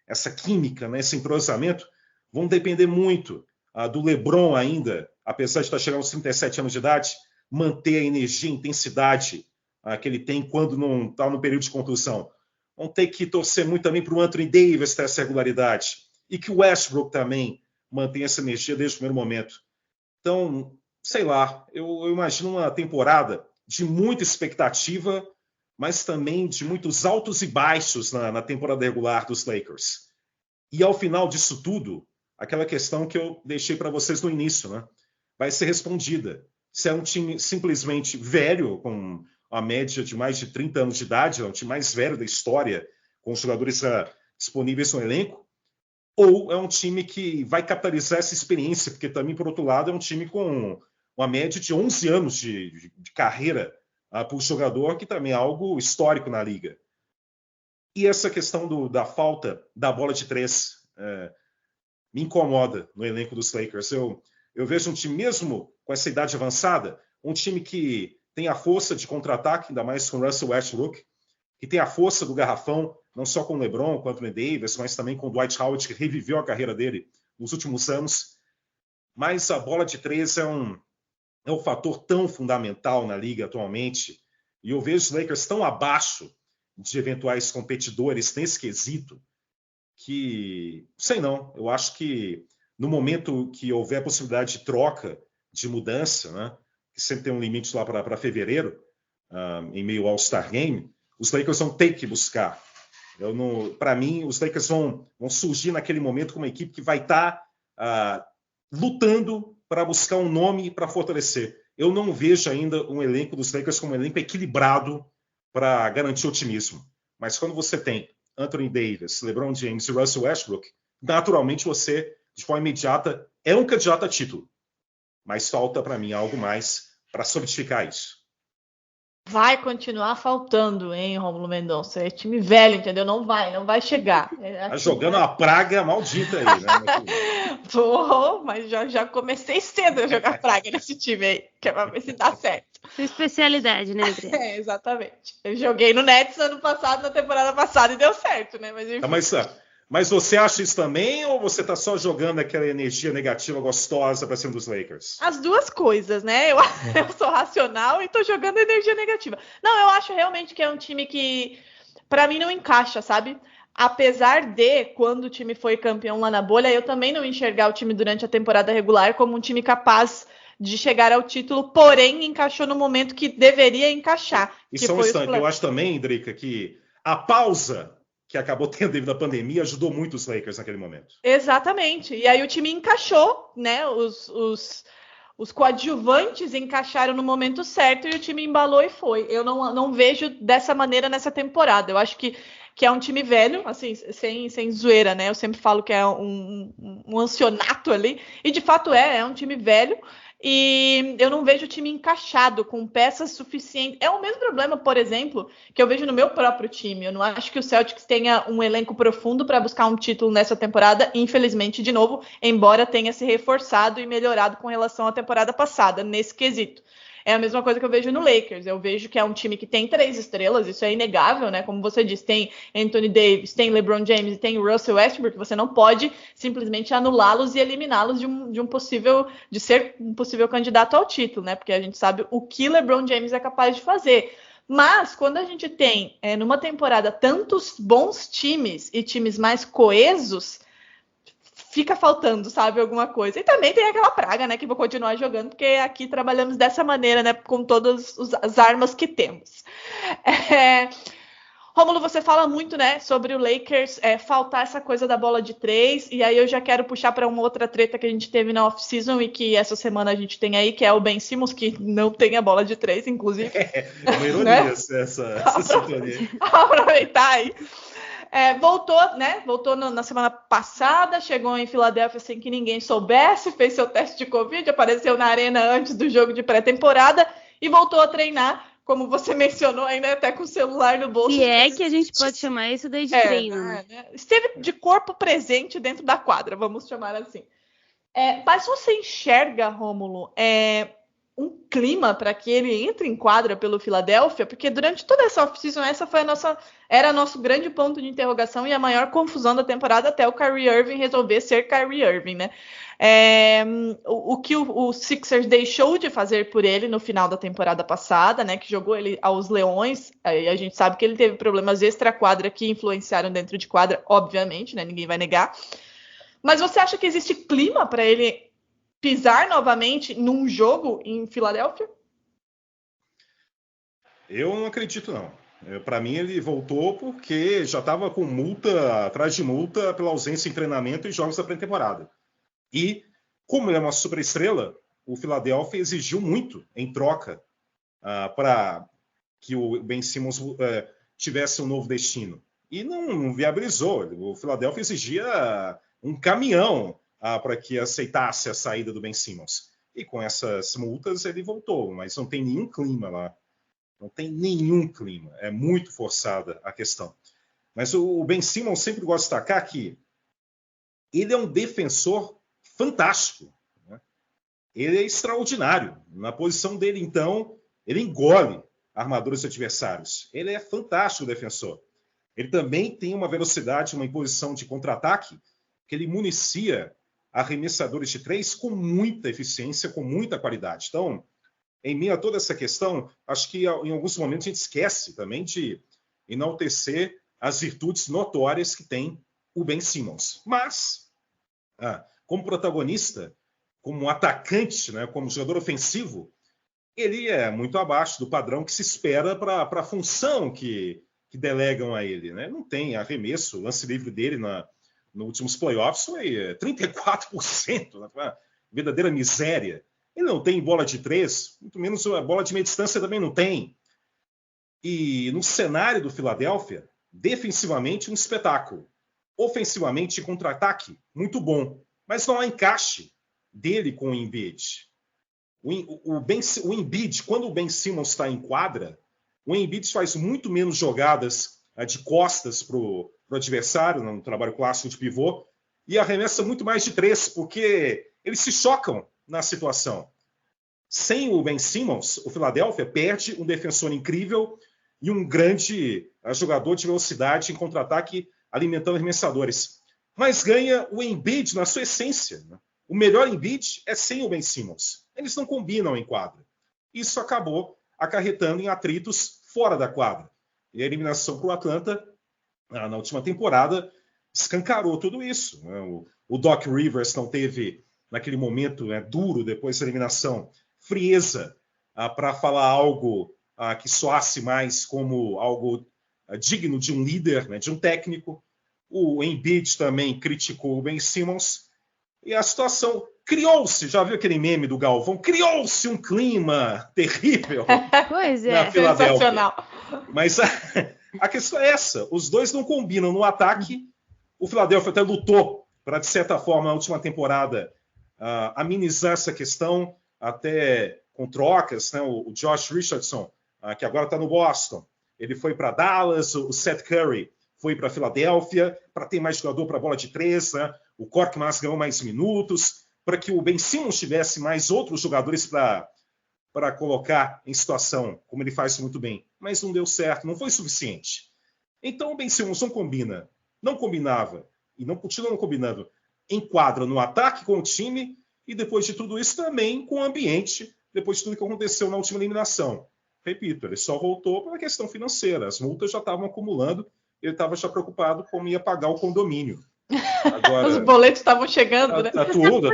essa química, né, esse entrosamento, vão depender muito do LeBron ainda, apesar de estar chegando aos 37 anos de idade, manter a energia, a intensidade que ele tem quando não está no período de contusão. Vão ter que torcer muito também para o Anthony Davis ter essa regularidade e que o Westbrook também mantenha essa energia desde o primeiro momento. Então, sei lá, eu imagino uma temporada de muita expectativa, mas também de muitos altos e baixos na temporada regular dos Lakers. E ao final disso tudo, aquela questão que eu deixei para vocês no início, né, vai ser respondida. Se é um time simplesmente velho, com uma média de mais de 30 anos de idade, é o time mais velho da história, com os jogadores disponíveis no elenco, ou é um time que vai capitalizar essa experiência, porque também, por outro lado, é um time com uma média de 11 anos de carreira para o jogador, que também é algo histórico na liga. E essa questão da falta da bola de 3 me incomoda no elenco dos Lakers. Eu vejo um time, mesmo com essa idade avançada, um time que tem a força de contra-ataque, ainda mais com Russell Westbrook, que tem a força do garrafão, não só com o LeBron, com o Anthony Davis, mas também com o Dwight Howard, que reviveu a carreira dele nos últimos anos. Mas a bola de 3 é um fator tão fundamental na liga atualmente, e eu vejo os Lakers tão abaixo de eventuais competidores nesse quesito, que, sei não, eu acho que no momento que houver possibilidade de troca, de mudança, né, que sempre tem um limite lá para fevereiro, em meio ao All-Star Game, os Lakers vão ter que buscar. Para mim, os Lakers vão surgir naquele momento como uma equipe que vai estar lutando para buscar um nome para fortalecer. Eu não vejo ainda um elenco dos Lakers como um elenco equilibrado para garantir otimismo. Mas quando você tem Anthony Davis, LeBron James e Russell Westbrook, naturalmente você, de forma imediata, é um candidato a título. Mas falta para mim algo mais para solidificar isso. Vai continuar faltando, hein, Rômulo Mendonça? É time velho, entendeu? Não vai chegar. Tá jogando uma praga maldita aí, né? Tô, mas já comecei cedo a jogar praga nesse time aí, que é pra ver se dá certo. Sua especialidade, né, Adriana? Exatamente. Eu joguei no Nets ano passado, na temporada passada, e deu certo, né? Mas, enfim. Mas você acha isso também, ou você tá só jogando aquela energia negativa gostosa pra cima dos Lakers? As duas coisas, né? Eu sou racional e tô jogando energia negativa. Não, eu acho realmente que é um time que, pra mim, não encaixa, sabe? Apesar de, quando o time foi campeão lá na bolha, eu também não enxergar o time durante a temporada regular como um time capaz de chegar ao título, porém encaixou no momento que deveria encaixar. E só um instante, eu acho também, Drica, que a pausa que acabou tendo devido à pandemia ajudou muito os Lakers naquele momento. Exatamente. E aí o time encaixou, né? Os coadjuvantes encaixaram no momento certo e o time embalou e foi. Eu não vejo dessa maneira nessa temporada. Eu acho que é um time velho, assim, sem zoeira, né? Eu sempre falo que é um ancianato ali. E de fato é um time velho. E eu não vejo o time encaixado com peças suficientes. É o mesmo problema, por exemplo, que eu vejo no meu próprio time. Eu não acho que o Celtics tenha um elenco profundo para buscar um título nessa temporada, infelizmente, de novo, embora tenha se reforçado e melhorado com relação à temporada passada, nesse quesito. É a mesma coisa que eu vejo no Lakers. Eu vejo que é um time que tem 3 estrelas, isso é inegável, né? Como você disse, tem Anthony Davis, tem LeBron James e tem Russell Westbrook. Você não pode simplesmente anulá-los e eliminá-los de ser um possível candidato ao título, né? Porque a gente sabe o que LeBron James é capaz de fazer. Mas quando a gente tem, numa temporada, tantos bons times e times mais coesos, fica faltando, sabe, alguma coisa. E também tem aquela praga, né, que vou continuar jogando, porque aqui trabalhamos dessa maneira, né, com todas as armas que temos. Rômulo, você fala muito, né, sobre o Lakers faltar essa coisa da bola de 3, e aí eu já quero puxar para uma outra treta que a gente teve na off-season e que essa semana a gente tem aí, que é o Ben Simmons, que não tem a bola de 3, inclusive. É uma ironia, né? essa sintonia. Aproveitar aí. Voltou na semana passada, chegou em Filadélfia sem que ninguém soubesse, fez seu teste de Covid, apareceu na arena antes do jogo de pré-temporada e voltou a treinar, como você mencionou ainda, até com o celular no bolso. E é que a gente pode chamar isso daí de treino. Né? Esteve de corpo presente dentro da quadra, vamos chamar assim. Mas você enxerga, Rômulo, um clima para que ele entre em quadra pelo Filadélfia, porque durante toda essa off-season, era nosso grande ponto de interrogação e a maior confusão da temporada até o Kyrie Irving resolver ser Kyrie Irving, né? O que o Sixers deixou de fazer por ele no final da temporada passada, né? Que jogou ele aos Leões, aí a gente sabe que ele teve problemas extra-quadra que influenciaram dentro de quadra, obviamente, né? Ninguém vai negar. Mas você acha que existe clima para ele pisar novamente num jogo em Filadélfia? Eu não acredito, não. Para mim, ele voltou porque já estava com multa, atrás de multa, pela ausência em treinamento e jogos da pré-temporada. E, como ele é uma superestrela, o Philadelphia exigiu muito em troca para que o Ben Simmons tivesse um novo destino. E não viabilizou. O Philadelphia exigia um caminhão para que aceitasse a saída do Ben Simmons. E com essas multas ele voltou, mas não tem nenhum clima lá. Não tem nenhum clima. É muito forçada a questão. Mas o Ben Simmons sempre gosta de destacar que ele é um defensor fantástico. Né? Ele é extraordinário. Na posição dele, então, ele engole armadores adversários. Ele é fantástico defensor. Ele também tem uma velocidade, uma imposição de contra-ataque, que ele municia arremessadores de 3 com muita eficiência, com muita qualidade. Então, em meio a toda essa questão, acho que em alguns momentos a gente esquece também de enaltecer as virtudes notórias que tem o Ben Simmons. Mas, como protagonista, como atacante, né, como jogador ofensivo, ele é muito abaixo do padrão que se espera para a função que delegam a ele. Né? Não tem arremesso, o lance livre dele nos últimos playoffs foi 34%, né? Uma verdadeira miséria. Ele não tem bola de 3, muito menos a bola de meia distância também não tem. E no cenário do Philadelphia, defensivamente um espetáculo. Ofensivamente, contra-ataque, muito bom. Mas não há encaixe dele com o Embiid. O Embiid, quando o Ben Simmons está em quadra, o Embiid faz muito menos jogadas de costas para o adversário, no trabalho clássico de pivô, e arremessa muito mais de 3, porque eles se chocam na situação. Sem o Ben Simmons, o Philadelphia perde um defensor incrível e um grande jogador de velocidade em contra-ataque, alimentando arremessadores. Mas ganha o Embiid na sua essência. Né? O melhor Embiid é sem o Ben Simmons. Eles não combinam em quadra. Isso acabou acarretando em atritos fora da quadra. E a eliminação para o Atlanta, na última temporada, escancarou tudo isso. Né? O Doc Rivers não teve, naquele momento duro, depois da eliminação, frieza para falar algo que soasse mais como algo digno de um líder, né? De um técnico. O Embiid também criticou o Ben Simmons. E a situação criou-se, já viu aquele meme do Galvão? Criou-se um clima terrível Pois na Filadélfia. Sensacional. Mas a questão é essa, os dois não combinam no ataque. O Philadelphia até lutou para, de certa forma, na última temporada, amenizar essa questão, até com trocas, né? O Josh Richardson, que agora está no Boston, ele foi para Dallas, o Seth Curry foi para Filadélfia, para ter mais jogador para bola de 3, né? O Korkmaz ganhou mais minutos, para que o Ben Simmons tivesse mais outros jogadores para colocar em situação, como ele faz muito bem. Mas não deu certo, não foi suficiente. Então o Ben Simmons não combinava, e não continua não combinando, enquadra no ataque com o time, e depois de tudo isso também com o ambiente, depois de tudo que aconteceu na última eliminação. Repito, ele só voltou pela questão financeira, as multas já estavam acumulando, ele estava já preocupado como ia pagar o condomínio. Agora, os boletos estavam chegando, né? Tá tudo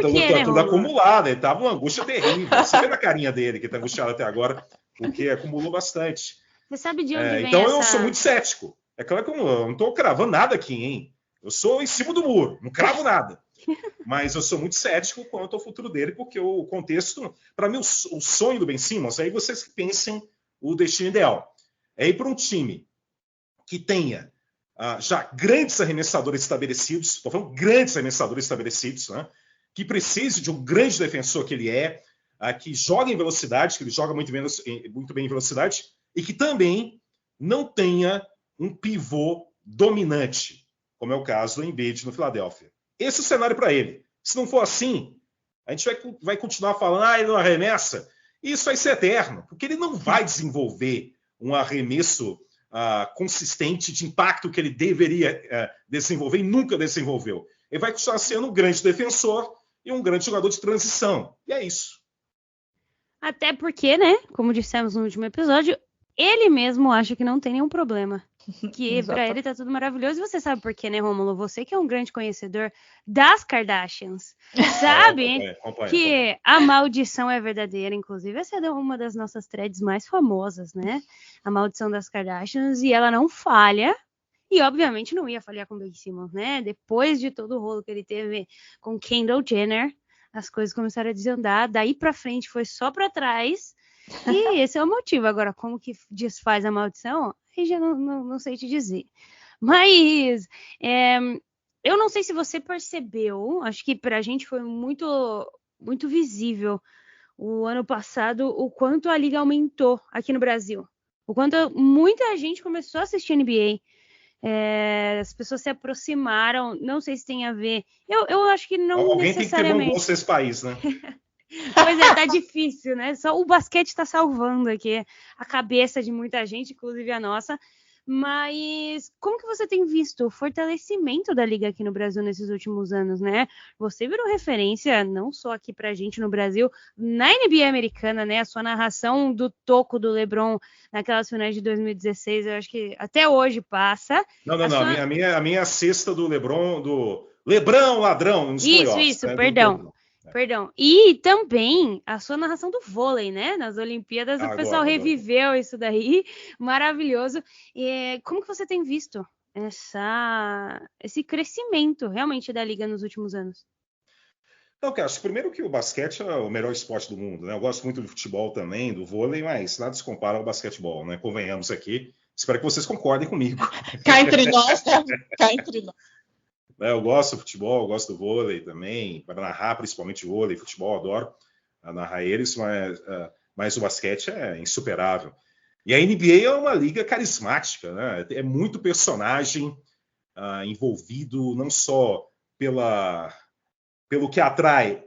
acumulado, ele estava uma angústia terrível. Você vê na carinha dele, que está angustiado até agora, porque acumulou bastante. Você sabe de onde vem então essa... eu sou muito cético. É claro que eu não estou cravando nada aqui, hein? Eu sou em cima do muro, não cravo nada. Mas eu sou muito cético quanto ao futuro dele, porque o contexto, para mim, o sonho do Ben Simmons, aí vocês pensem o destino ideal. É ir para um time que tenha já grandes arremessadores estabelecidos, estou falando grandes arremessadores estabelecidos, né? Que precise de um grande defensor que ele é, que joga em velocidade, que ele joga muito bem em velocidade, e que também não tenha um pivô dominante, como é o caso do Embiid no Philadelphia. Esse é o cenário para ele. Se não for assim, a gente vai continuar falando, ele não arremessa. Isso vai ser eterno, porque ele não vai desenvolver um arremesso consistente de impacto que ele deveria desenvolver e nunca desenvolveu. Ele vai continuar sendo um grande defensor e um grande jogador de transição. E é isso. Até porque, né, como dissemos no último episódio, ele mesmo acha que não tem nenhum problema. Que pra ele tá tudo maravilhoso. E você sabe por quê, né, Rômulo? Você que é um grande conhecedor das Kardashians, sabe que a maldição é verdadeira. Inclusive, essa é uma das nossas threads mais famosas, né? A maldição das Kardashians. E ela não falha. E, obviamente, não ia falhar com o Ben Simmons, né? Depois de todo o rolo que ele teve com Kendall Jenner, as coisas começaram a desandar. Daí pra frente foi só pra trás. E esse é o motivo. Agora, como que desfaz a maldição? Aí já não sei te dizer. Mas eu não sei se você percebeu, acho que pra gente foi muito, muito visível o ano passado o quanto a liga aumentou aqui no Brasil. O quanto muita gente começou a assistir NBA. As pessoas se aproximaram, não sei se tem a ver. Eu acho que não alguém necessariamente. Alguém tem que ter bom gosto nesse país, né? Pois é, tá difícil, né? Só o basquete tá salvando aqui a cabeça de muita gente, inclusive a nossa. Mas como que você tem visto o fortalecimento da liga aqui no Brasil nesses últimos anos, né? Você virou referência não só aqui pra gente no Brasil, na NBA americana, né? A sua narração do toco do LeBron naquelas finais de 2016, eu acho que até hoje passa. Não. A minha cesta do LeBron, ladrão, nos playoffs. Isso, né? Perdão. E também a sua narração do vôlei, né? Nas Olimpíadas, o pessoal reviveu isso daí. Maravilhoso. E como que você tem visto esse crescimento realmente da liga nos últimos anos? Então, cara, acho primeiro que o basquete é o melhor esporte do mundo, né? Eu gosto muito do futebol também, do vôlei, mas nada se compara ao basquetebol, né? Convenhamos aqui. Espero que vocês concordem comigo. Cá entre nós, né? Cá entre nós. Eu gosto do futebol, eu gosto do vôlei também, para narrar principalmente vôlei, futebol, adoro narrar eles, mas o basquete é insuperável. E a NBA é uma liga carismática, né? É muito personagem envolvido, não só pelo que atrai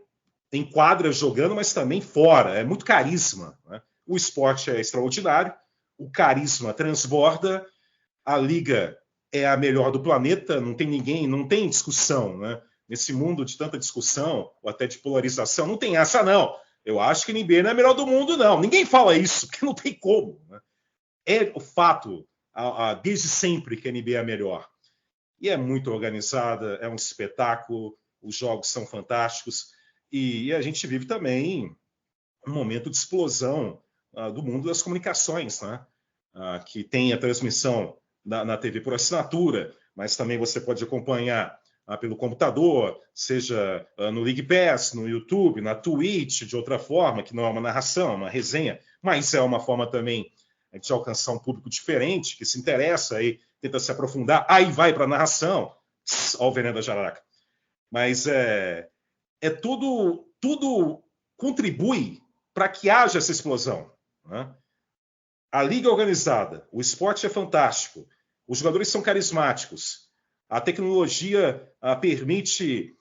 em quadra jogando, mas também fora. É muito carisma, né? O esporte é extraordinário, o carisma transborda, a liga é a melhor do planeta, não tem discussão, né? Nesse mundo de tanta discussão, ou até de polarização, não tem essa, não. Eu acho que a NBA não é a melhor do mundo, não. Ninguém fala isso, porque não tem como, né? É o fato, desde sempre, que a NBA é a melhor. E é muito organizada, é um espetáculo, os jogos são fantásticos, e a gente vive também um momento de explosão do mundo das comunicações, né? Que tem a transmissão na TV por assinatura, mas também você pode acompanhar pelo computador, seja no League Pass, no YouTube, na Twitch, de outra forma, que não é uma narração, é uma resenha, mas é uma forma também de alcançar um público diferente, que se interessa e tenta se aprofundar, aí vai para a narração. Olha o veneno da jararaca. Mas tudo contribui para que haja essa explosão, né? A liga é organizada, o esporte é fantástico, os jogadores são carismáticos, a tecnologia permite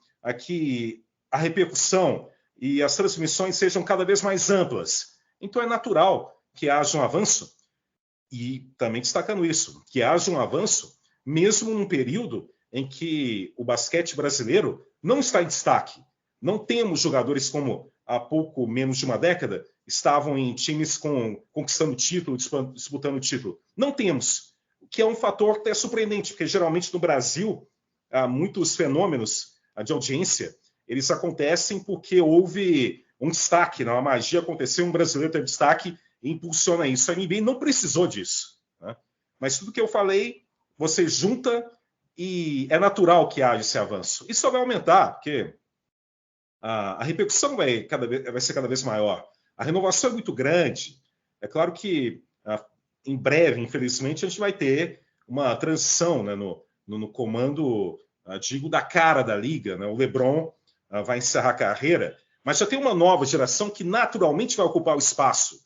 que a repercussão e as transmissões sejam cada vez mais amplas. Então é natural que haja um avanço, e também destacando isso, que haja um avanço mesmo num período em que o basquete brasileiro não está em destaque. Não temos jogadores como há pouco menos de uma década estavam em times conquistando título, disputando título. Não temos, o que é um fator até surpreendente, porque geralmente no Brasil muitos fenômenos de audiência, eles acontecem porque houve um destaque, uma magia aconteceu, um brasileiro teve destaque e impulsiona isso. A NBA não precisou disso, né? Mas tudo que eu falei, você junta e é natural que haja esse avanço. Isso só vai aumentar, porque a repercussão vai ser cada vez maior. A renovação é muito grande. É claro que em breve, infelizmente, a gente vai ter uma transição, né, no comando, digo, da cara da liga, né? O LeBron vai encerrar a carreira, mas já tem uma nova geração que naturalmente vai ocupar o espaço.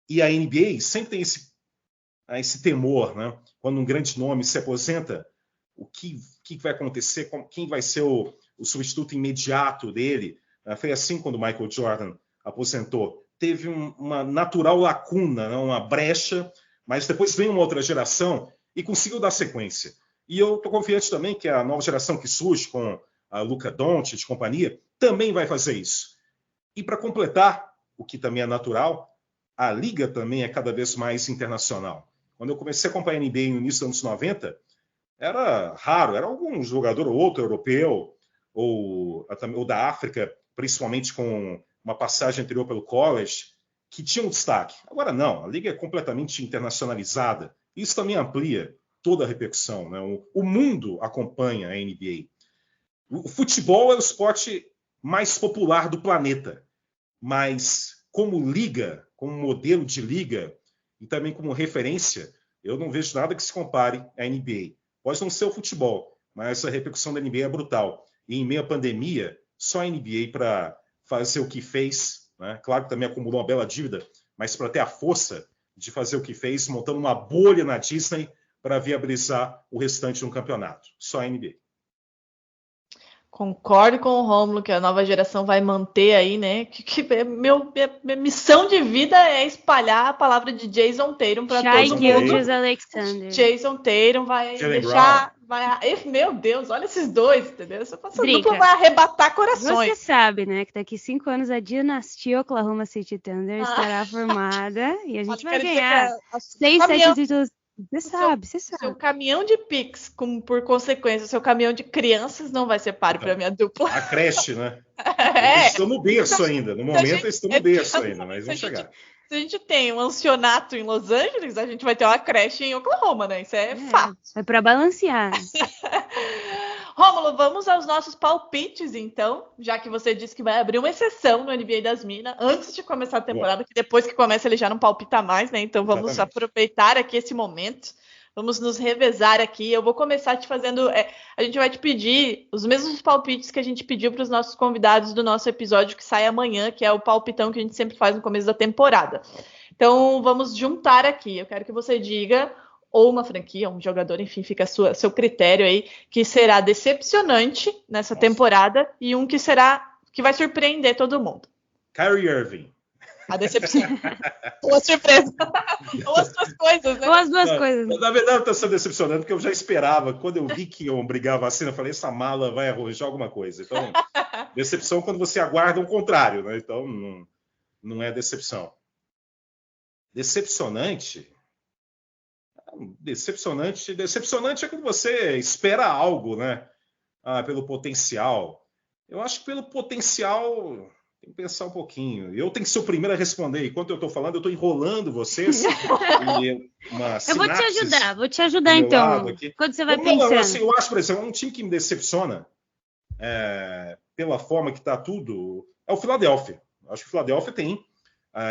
E a NBA sempre tem esse temor, né? Quando um grande nome se aposenta, o que vai acontecer? Quem vai ser o substituto imediato dele? Foi assim quando o Michael Jordan aposentou. Teve uma natural lacuna, né? Uma brecha, mas depois vem uma outra geração e conseguiu dar sequência. E eu estou confiante também que a nova geração que surge com a Luka Doncic e companhia também vai fazer isso. E para completar, o que também é natural, a liga também é cada vez mais internacional. Quando eu comecei a acompanhar a NBA no início dos anos 90, era raro, era algum jogador ou outro europeu, ou da África, principalmente com uma passagem anterior pelo college, que tinha um destaque. Agora não, a liga é completamente internacionalizada. Isso também amplia toda a repercussão, né? O mundo acompanha a NBA. O futebol é o esporte mais popular do planeta, mas como liga, como modelo de liga e também como referência, eu não vejo nada que se compare à NBA. Pode não ser o futebol, mas a repercussão da NBA é brutal. E em meio à pandemia, só a NBA para fazer o que fez, né? Claro que também acumulou uma bela dívida, mas para ter a força de fazer o que fez, montando uma bolha na Disney para viabilizar o restante do campeonato. Só a NBA. Concordo com o Rômulo que a nova geração vai manter aí, né? Minha missão de vida é espalhar a palavra de Jason Tatum para todo mundo. Gilgeous-Alexander. Jason Tatum vai Jaylen deixar... Meu Deus, olha esses dois, entendeu? Essa dupla vai arrebatar corações. Você sabe, né, que daqui 5 anos a dinastia Oklahoma City Thunder estará formada e a gente vai ganhar 6, 7 títulos. Você sabe. Seu caminhão de Pix, por consequência, seu caminhão de crianças não vai ser páreo para minha dupla. A creche, né? Eles estão no berço ainda. No momento eles estão no berço ainda, mas vão chegar. Se a gente tem um ancionato em Los Angeles, a gente vai ter uma creche em Oklahoma, né? Isso é fato. É para balancear. Rômulo, vamos aos nossos palpites, então, já que você disse que vai abrir uma exceção no NBA das Minas antes de começar a temporada, que depois que começa ele já não palpita mais, né? Então vamos aproveitar aqui esse momento, vamos nos revezar aqui. Eu vou começar te fazendo... a gente vai te pedir os mesmos palpites que a gente pediu para os nossos convidados do nosso episódio que sai amanhã, que é o palpitão que a gente sempre faz no começo da temporada. Então vamos juntar aqui. Eu quero que você diga... ou uma franquia, um jogador, enfim, fica a seu critério aí, que será decepcionante nessa temporada e um que vai surpreender todo mundo. Kyrie Irving. A decepção. Ou a surpresa. Ou as duas coisas, né? Ou as duas coisas. Na verdade, está sendo decepcionante, porque eu já esperava. Quando eu vi que iam brigar a vacina, eu falei, essa mala vai arrojar alguma coisa. Então, decepção quando você aguarda o contrário, né? Então, não é decepção. Decepcionante é quando você espera algo, né? Pelo potencial. Eu acho que pelo potencial tem que pensar um pouquinho. Eu tenho que ser o primeiro a responder. Enquanto eu estou falando, eu estou enrolando vocês. Eu vou te ajudar então. Quando você vai pensando. Eu acho, por exemplo, um time que me decepciona pela forma que está tudo é o Philadelphia. Eu acho que o Philadelphia tem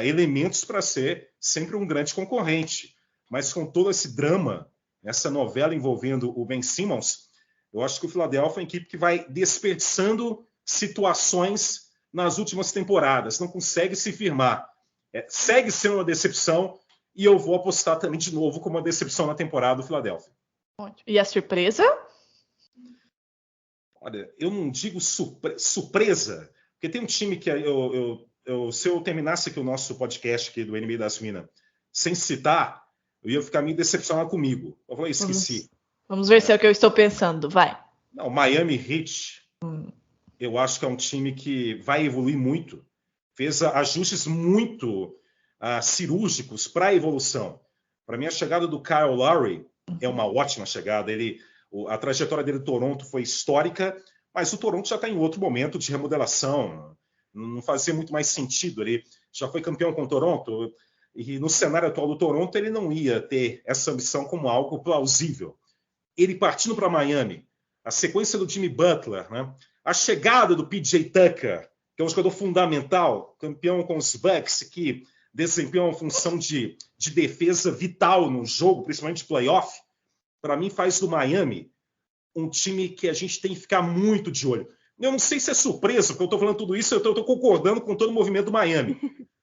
elementos para ser sempre um grande concorrente. Mas com todo esse drama, essa novela envolvendo o Ben Simmons, eu acho que o Philadelphia é uma equipe que vai desperdiçando situações nas últimas temporadas, não consegue se firmar. Segue sendo uma decepção e eu vou apostar também de novo como uma decepção na temporada do Philadelphia. E a surpresa? Olha, eu não digo surpresa, porque tem um time que se eu terminasse aqui o nosso podcast aqui do NBA das Minas sem citar, eu ia ficar meio decepcionado comigo. Eu falei, esqueci. Vamos ver se é o que eu estou pensando. Vai. Não, Miami Heat, eu acho que é um time que vai evoluir muito. Fez ajustes muito cirúrgicos para a evolução. Para mim, a chegada do Kyle Lowry é uma ótima chegada. A trajetória dele no Toronto foi histórica, mas o Toronto já está em outro momento de remodelação. Não fazia muito mais sentido. Ele já foi campeão com o Toronto. E no cenário atual do Toronto, ele não ia ter essa ambição como algo plausível. Ele partindo para Miami, a sequência do Jimmy Butler, né? A chegada do PJ Tucker, que é um jogador fundamental, campeão com os Bucks, que desempenha uma função de defesa vital no jogo, principalmente de playoff, para mim faz do Miami um time que a gente tem que ficar muito de olho. Eu não sei se é surpresa, porque eu estou falando tudo isso, eu estou concordando com todo o movimento do Miami.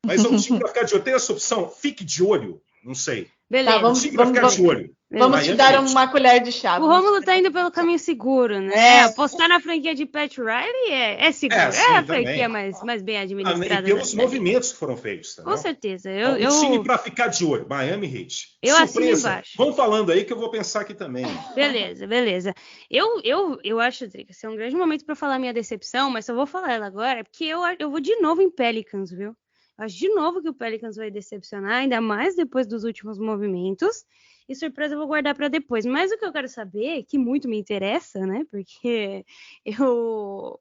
Mas é um time para ficar de olho. Tem essa opção? Fique de olho. Não sei. Beleza. Vamos ficar de olho. Vamos te dar uma colher de chá. O Rômulo tá indo pelo caminho seguro, né? Apostar na franquia de Pat Riley é seguro. É a franquia mais bem administrada. E pelos movimentos que foram feitos. Tá, com certeza. Um time para ficar de olho. Miami Heat. Eu assino embaixo. Vamos falando aí que eu vou pensar aqui também. Beleza. Eu acho, Drica, esse é um grande momento para falar minha decepção, mas só vou falar ela agora, porque eu vou de novo em Pelicans, viu? Acho de novo que o Pelicans vai decepcionar, ainda mais depois dos últimos movimentos. E surpresa eu vou guardar para depois. Mas o que eu quero saber, que muito me interessa, né? Porque eu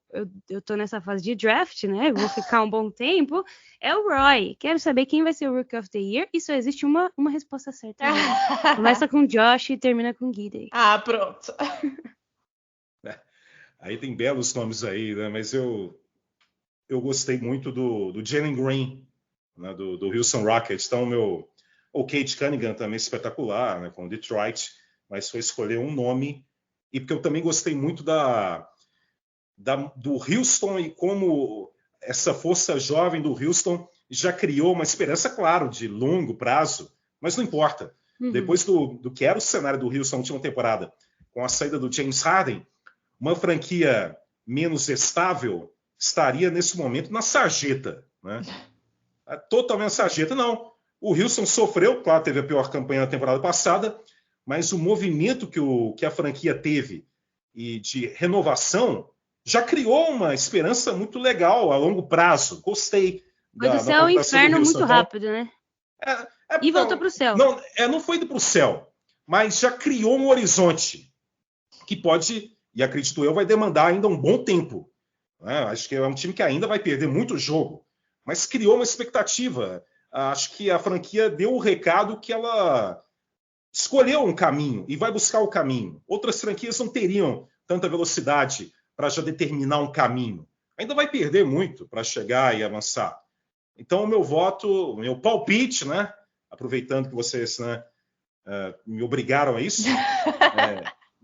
tô nessa fase de draft, né? Vou ficar um bom tempo. É o Roy. Quero saber quem vai ser o Rookie of the Year. E só existe uma resposta certa. Né? Começa com Josh e termina com Giddey. Pronto. Aí tem belos nomes aí, né? Mas eu gostei muito do Jalen Green, né? do Houston Rockets. Então, o Cade Cunningham também espetacular, né? Com o Detroit, mas foi escolher um nome. E porque eu também gostei muito do Houston e como essa força jovem do Houston já criou uma esperança, claro, de longo prazo, mas não importa. Depois do que era o cenário do Houston na última temporada, com a saída do James Harden, uma franquia menos estável estaria nesse momento na sarjeta, né? Totalmente sarjeta, não. O Houston sofreu, claro, teve a pior campanha na temporada passada, mas o movimento que a franquia teve e de renovação já criou uma esperança muito legal a longo prazo. Gostei. Foi do céu ao inferno muito rápido, né? E voltou para o céu. Não foi para o céu, mas já criou um horizonte que pode, e acredito eu, vai demandar ainda um bom tempo. Acho que é um time que ainda vai perder muito jogo, mas criou uma expectativa. Acho que a franquia deu o recado que ela escolheu um caminho e vai buscar o caminho. Outras franquias não teriam tanta velocidade para já determinar um caminho. Ainda vai perder muito para chegar e avançar. Então, o meu voto, meu palpite, né? Aproveitando que vocês, né, me obrigaram a isso,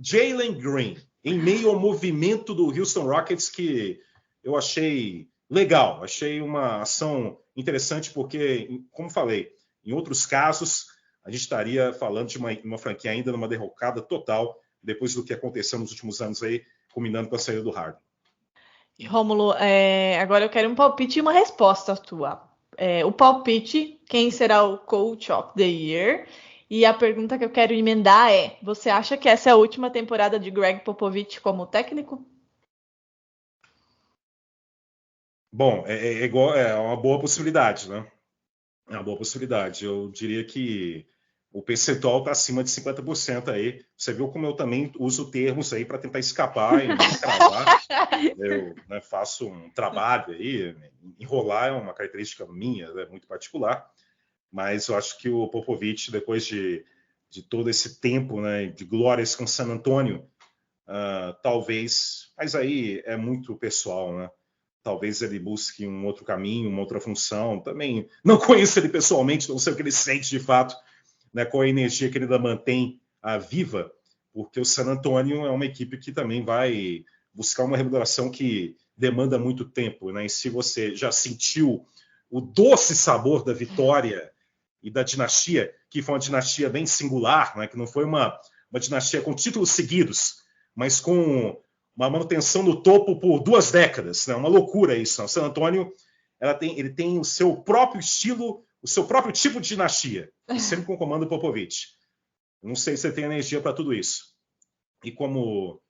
Jalen Green, em meio ao movimento do Houston Rockets, que eu achei legal, achei uma ação interessante, porque, como falei, em outros casos, a gente estaria falando de uma franquia ainda numa derrocada total, depois do que aconteceu nos últimos anos aí, culminando com a saída do Harden. E Rômulo, agora eu quero um palpite e uma resposta tua. O palpite, quem será o Coach of the Year? E a pergunta que eu quero emendar é: você acha que essa é a última temporada de Greg Popovich como técnico? Bom, é uma boa possibilidade, né? É uma boa possibilidade. Eu diria que o percentual está acima de 50% aí. Você viu como eu também uso termos aí para tentar escapar e não cravar. Eu, né, faço um trabalho aí. Enrolar é uma característica minha, é muito particular. Mas eu acho que o Popovich, depois de todo esse tempo, né, de glórias com San Antonio, talvez... Mas aí é muito pessoal, né? Talvez ele busque um outro caminho, uma outra função. Também não conheço ele pessoalmente, não sei o que ele sente de fato, né, qual a energia que ele ainda mantém viva, porque o San Antonio é uma equipe que também vai buscar uma remodelação que demanda muito tempo, né? E se você já sentiu o doce sabor da vitória e da dinastia, que foi uma dinastia bem singular, né? Que não foi uma dinastia com títulos seguidos, mas com uma manutenção no topo por 2 décadas, né? Uma loucura isso. O San Antonio ele tem o seu próprio estilo, o seu próprio tipo de dinastia, sempre com o comando Popovich. Eu não sei se você tem energia para tudo isso. E como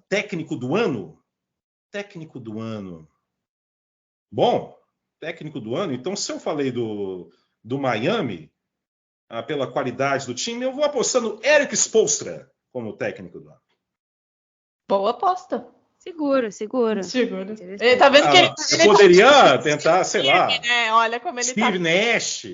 técnico do ano, bom, técnico do ano, então se eu falei do Miami, pela qualidade do time, eu vou apostar no Erik Spoelstra como técnico do ano. Boa aposta. Seguro. Tá vendo que você poderia tentar, sei lá, olha como ele Steve Nash.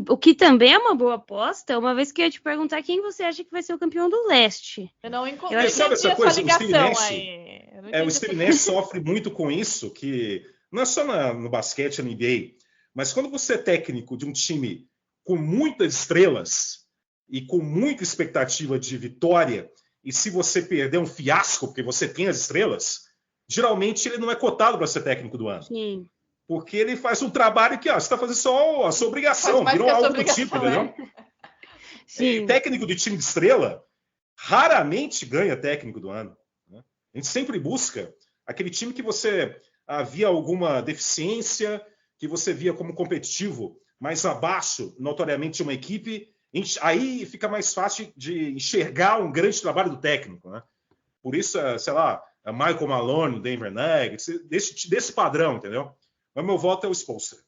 O que também é uma boa aposta, uma vez que eu ia te perguntar quem você acha que vai ser o campeão do leste. Eu não encontrei essa coisa, o Steve Nash, aí. O Steve Nash sofre muito com isso, que não é só no basquete, na NBA, mas quando você é técnico de um time com muitas estrelas e com muita expectativa de vitória, e se você perder um fiasco, porque você tem as estrelas, geralmente ele não é cotado para ser técnico do ano. Sim. Porque ele faz um trabalho que você está fazendo só a sua obrigação, virou algo do tipo, entendeu? Sim. Técnico de time de estrela raramente ganha técnico do ano, né? A gente sempre busca aquele time que você via alguma deficiência, que você via como competitivo, mais abaixo, notoriamente, de uma equipe. Aí fica mais fácil de enxergar um grande trabalho do técnico, né? Por isso, sei lá, Michael Malone, Denver Nuggets, desse padrão, entendeu? Mas meu voto é o Spoelstra.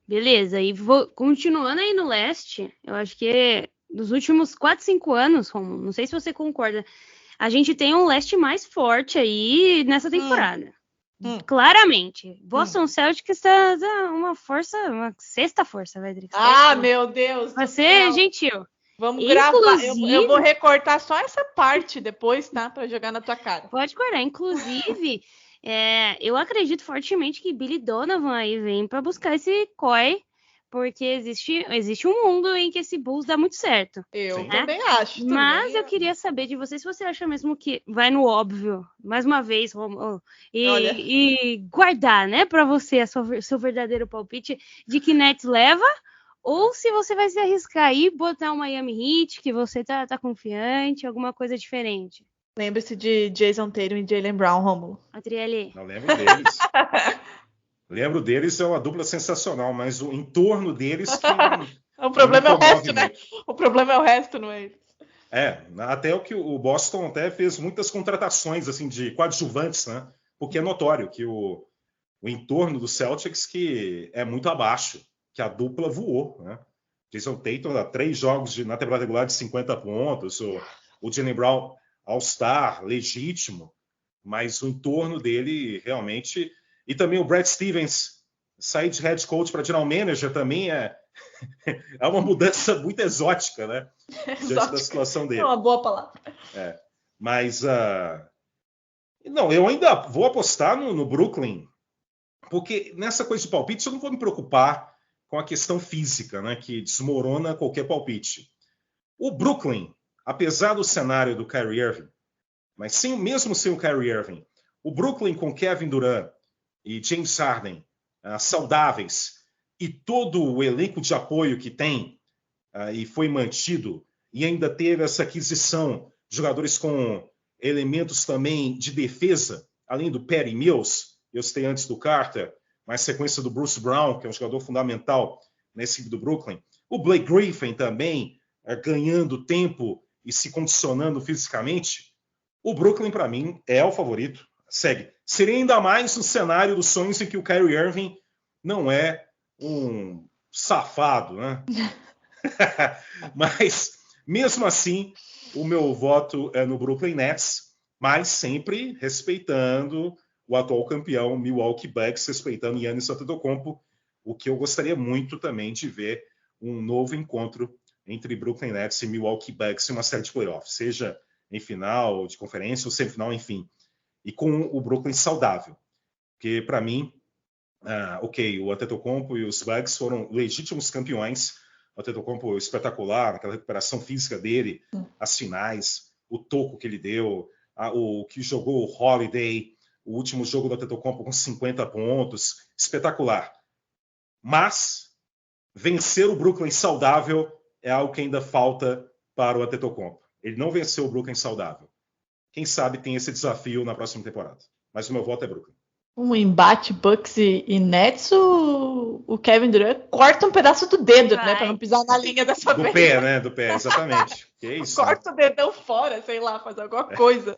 Beleza, e continuando aí no leste, eu acho que dos últimos 4, 5 anos, Romulo, não sei se você concorda, a gente tem um leste mais forte aí nessa temporada. Claramente. Boston Celtics está uma sexta força, Vedrix. Meu Deus. Vai ser gentil. Vamos gravar. Eu vou recortar só essa parte depois, tá? Para jogar na tua cara. Pode cortar. Inclusive, eu acredito fortemente que Billy Donovan aí vem para buscar esse COI, porque existe um mundo em que esse Bulls dá muito certo. Eu também acho. Mas eu queria saber de você se você acha mesmo que vai no óbvio, mais uma vez, Romulo, e guardar, né, para você seu verdadeiro palpite de que Nets leva, ou se você vai se arriscar aí, botar um Miami Heat, que você tá confiante, alguma coisa diferente. Lembre-se de Jason Tatum e Jaylen Brown, Rômulo. Adriele. Não lembro deles. Lembro deles, é uma dupla sensacional, mas o entorno deles que O problema é o comove resto, né? muito. O problema é o resto, não é? Até o que o Boston até fez muitas contratações assim de coadjuvantes, né? Porque é notório que o entorno do Celtics que é muito abaixo, que a dupla voou, né? Jason Tatum dá 3 jogos na temporada regular de 50 pontos, o Jaylen Brown All-Star, legítimo, mas o entorno dele realmente... E também o Brad Stevens sair de head coach para general manager também é uma mudança muito exótica, né? Diante da situação dele. É uma boa palavra. Mas não, eu ainda vou apostar no Brooklyn, porque nessa coisa de palpite eu não vou me preocupar com a questão física, né? Que desmorona qualquer palpite. O Brooklyn, apesar do cenário do Kyrie Irving, mas mesmo sem o Kyrie Irving, o Brooklyn com Kevin Durant e James Harden saudáveis e todo o elenco de apoio que tem e foi mantido e ainda teve essa aquisição de jogadores com elementos também de defesa, além do Patty Mills, eu citei antes do Carter, mas sequência do Bruce Brown, que é um jogador fundamental nesse time do Brooklyn, o Blake Griffin também ganhando tempo e se condicionando fisicamente, o Brooklyn para mim é o favorito. Segue. Seria ainda mais no cenário dos sonhos em que o Kyrie Irving não é um safado, né? Mas, mesmo assim, o meu voto é no Brooklyn Nets, mas sempre respeitando o atual campeão Milwaukee Bucks, respeitando Giannis Antetokounmpo, o que eu gostaria muito também de ver um novo encontro entre Brooklyn Nets e Milwaukee Bucks em uma série de playoffs, seja em final de conferência ou semifinal, enfim. E com o Brooklyn saudável. Porque, para mim, o Antetokounmpo e os Bucks foram legítimos campeões. O Antetokounmpo espetacular, aquela recuperação física dele, as finais, o toco que ele deu, o que jogou o Holiday, o último jogo do Antetokounmpo com 50 pontos, espetacular. Mas vencer o Brooklyn saudável é algo que ainda falta para o Antetokounmpo. Ele não venceu o Brooklyn saudável. Quem sabe tem esse desafio na próxima temporada. Mas o meu voto é Brooklyn. Um embate Bucks e Nets, o Kevin Durant corta um pedaço do dedo, né? Pra não pisar na linha dessa vez. Do pé, né? Do pé, exatamente. Que é isso, corta o dedão fora, sei lá, faz alguma coisa.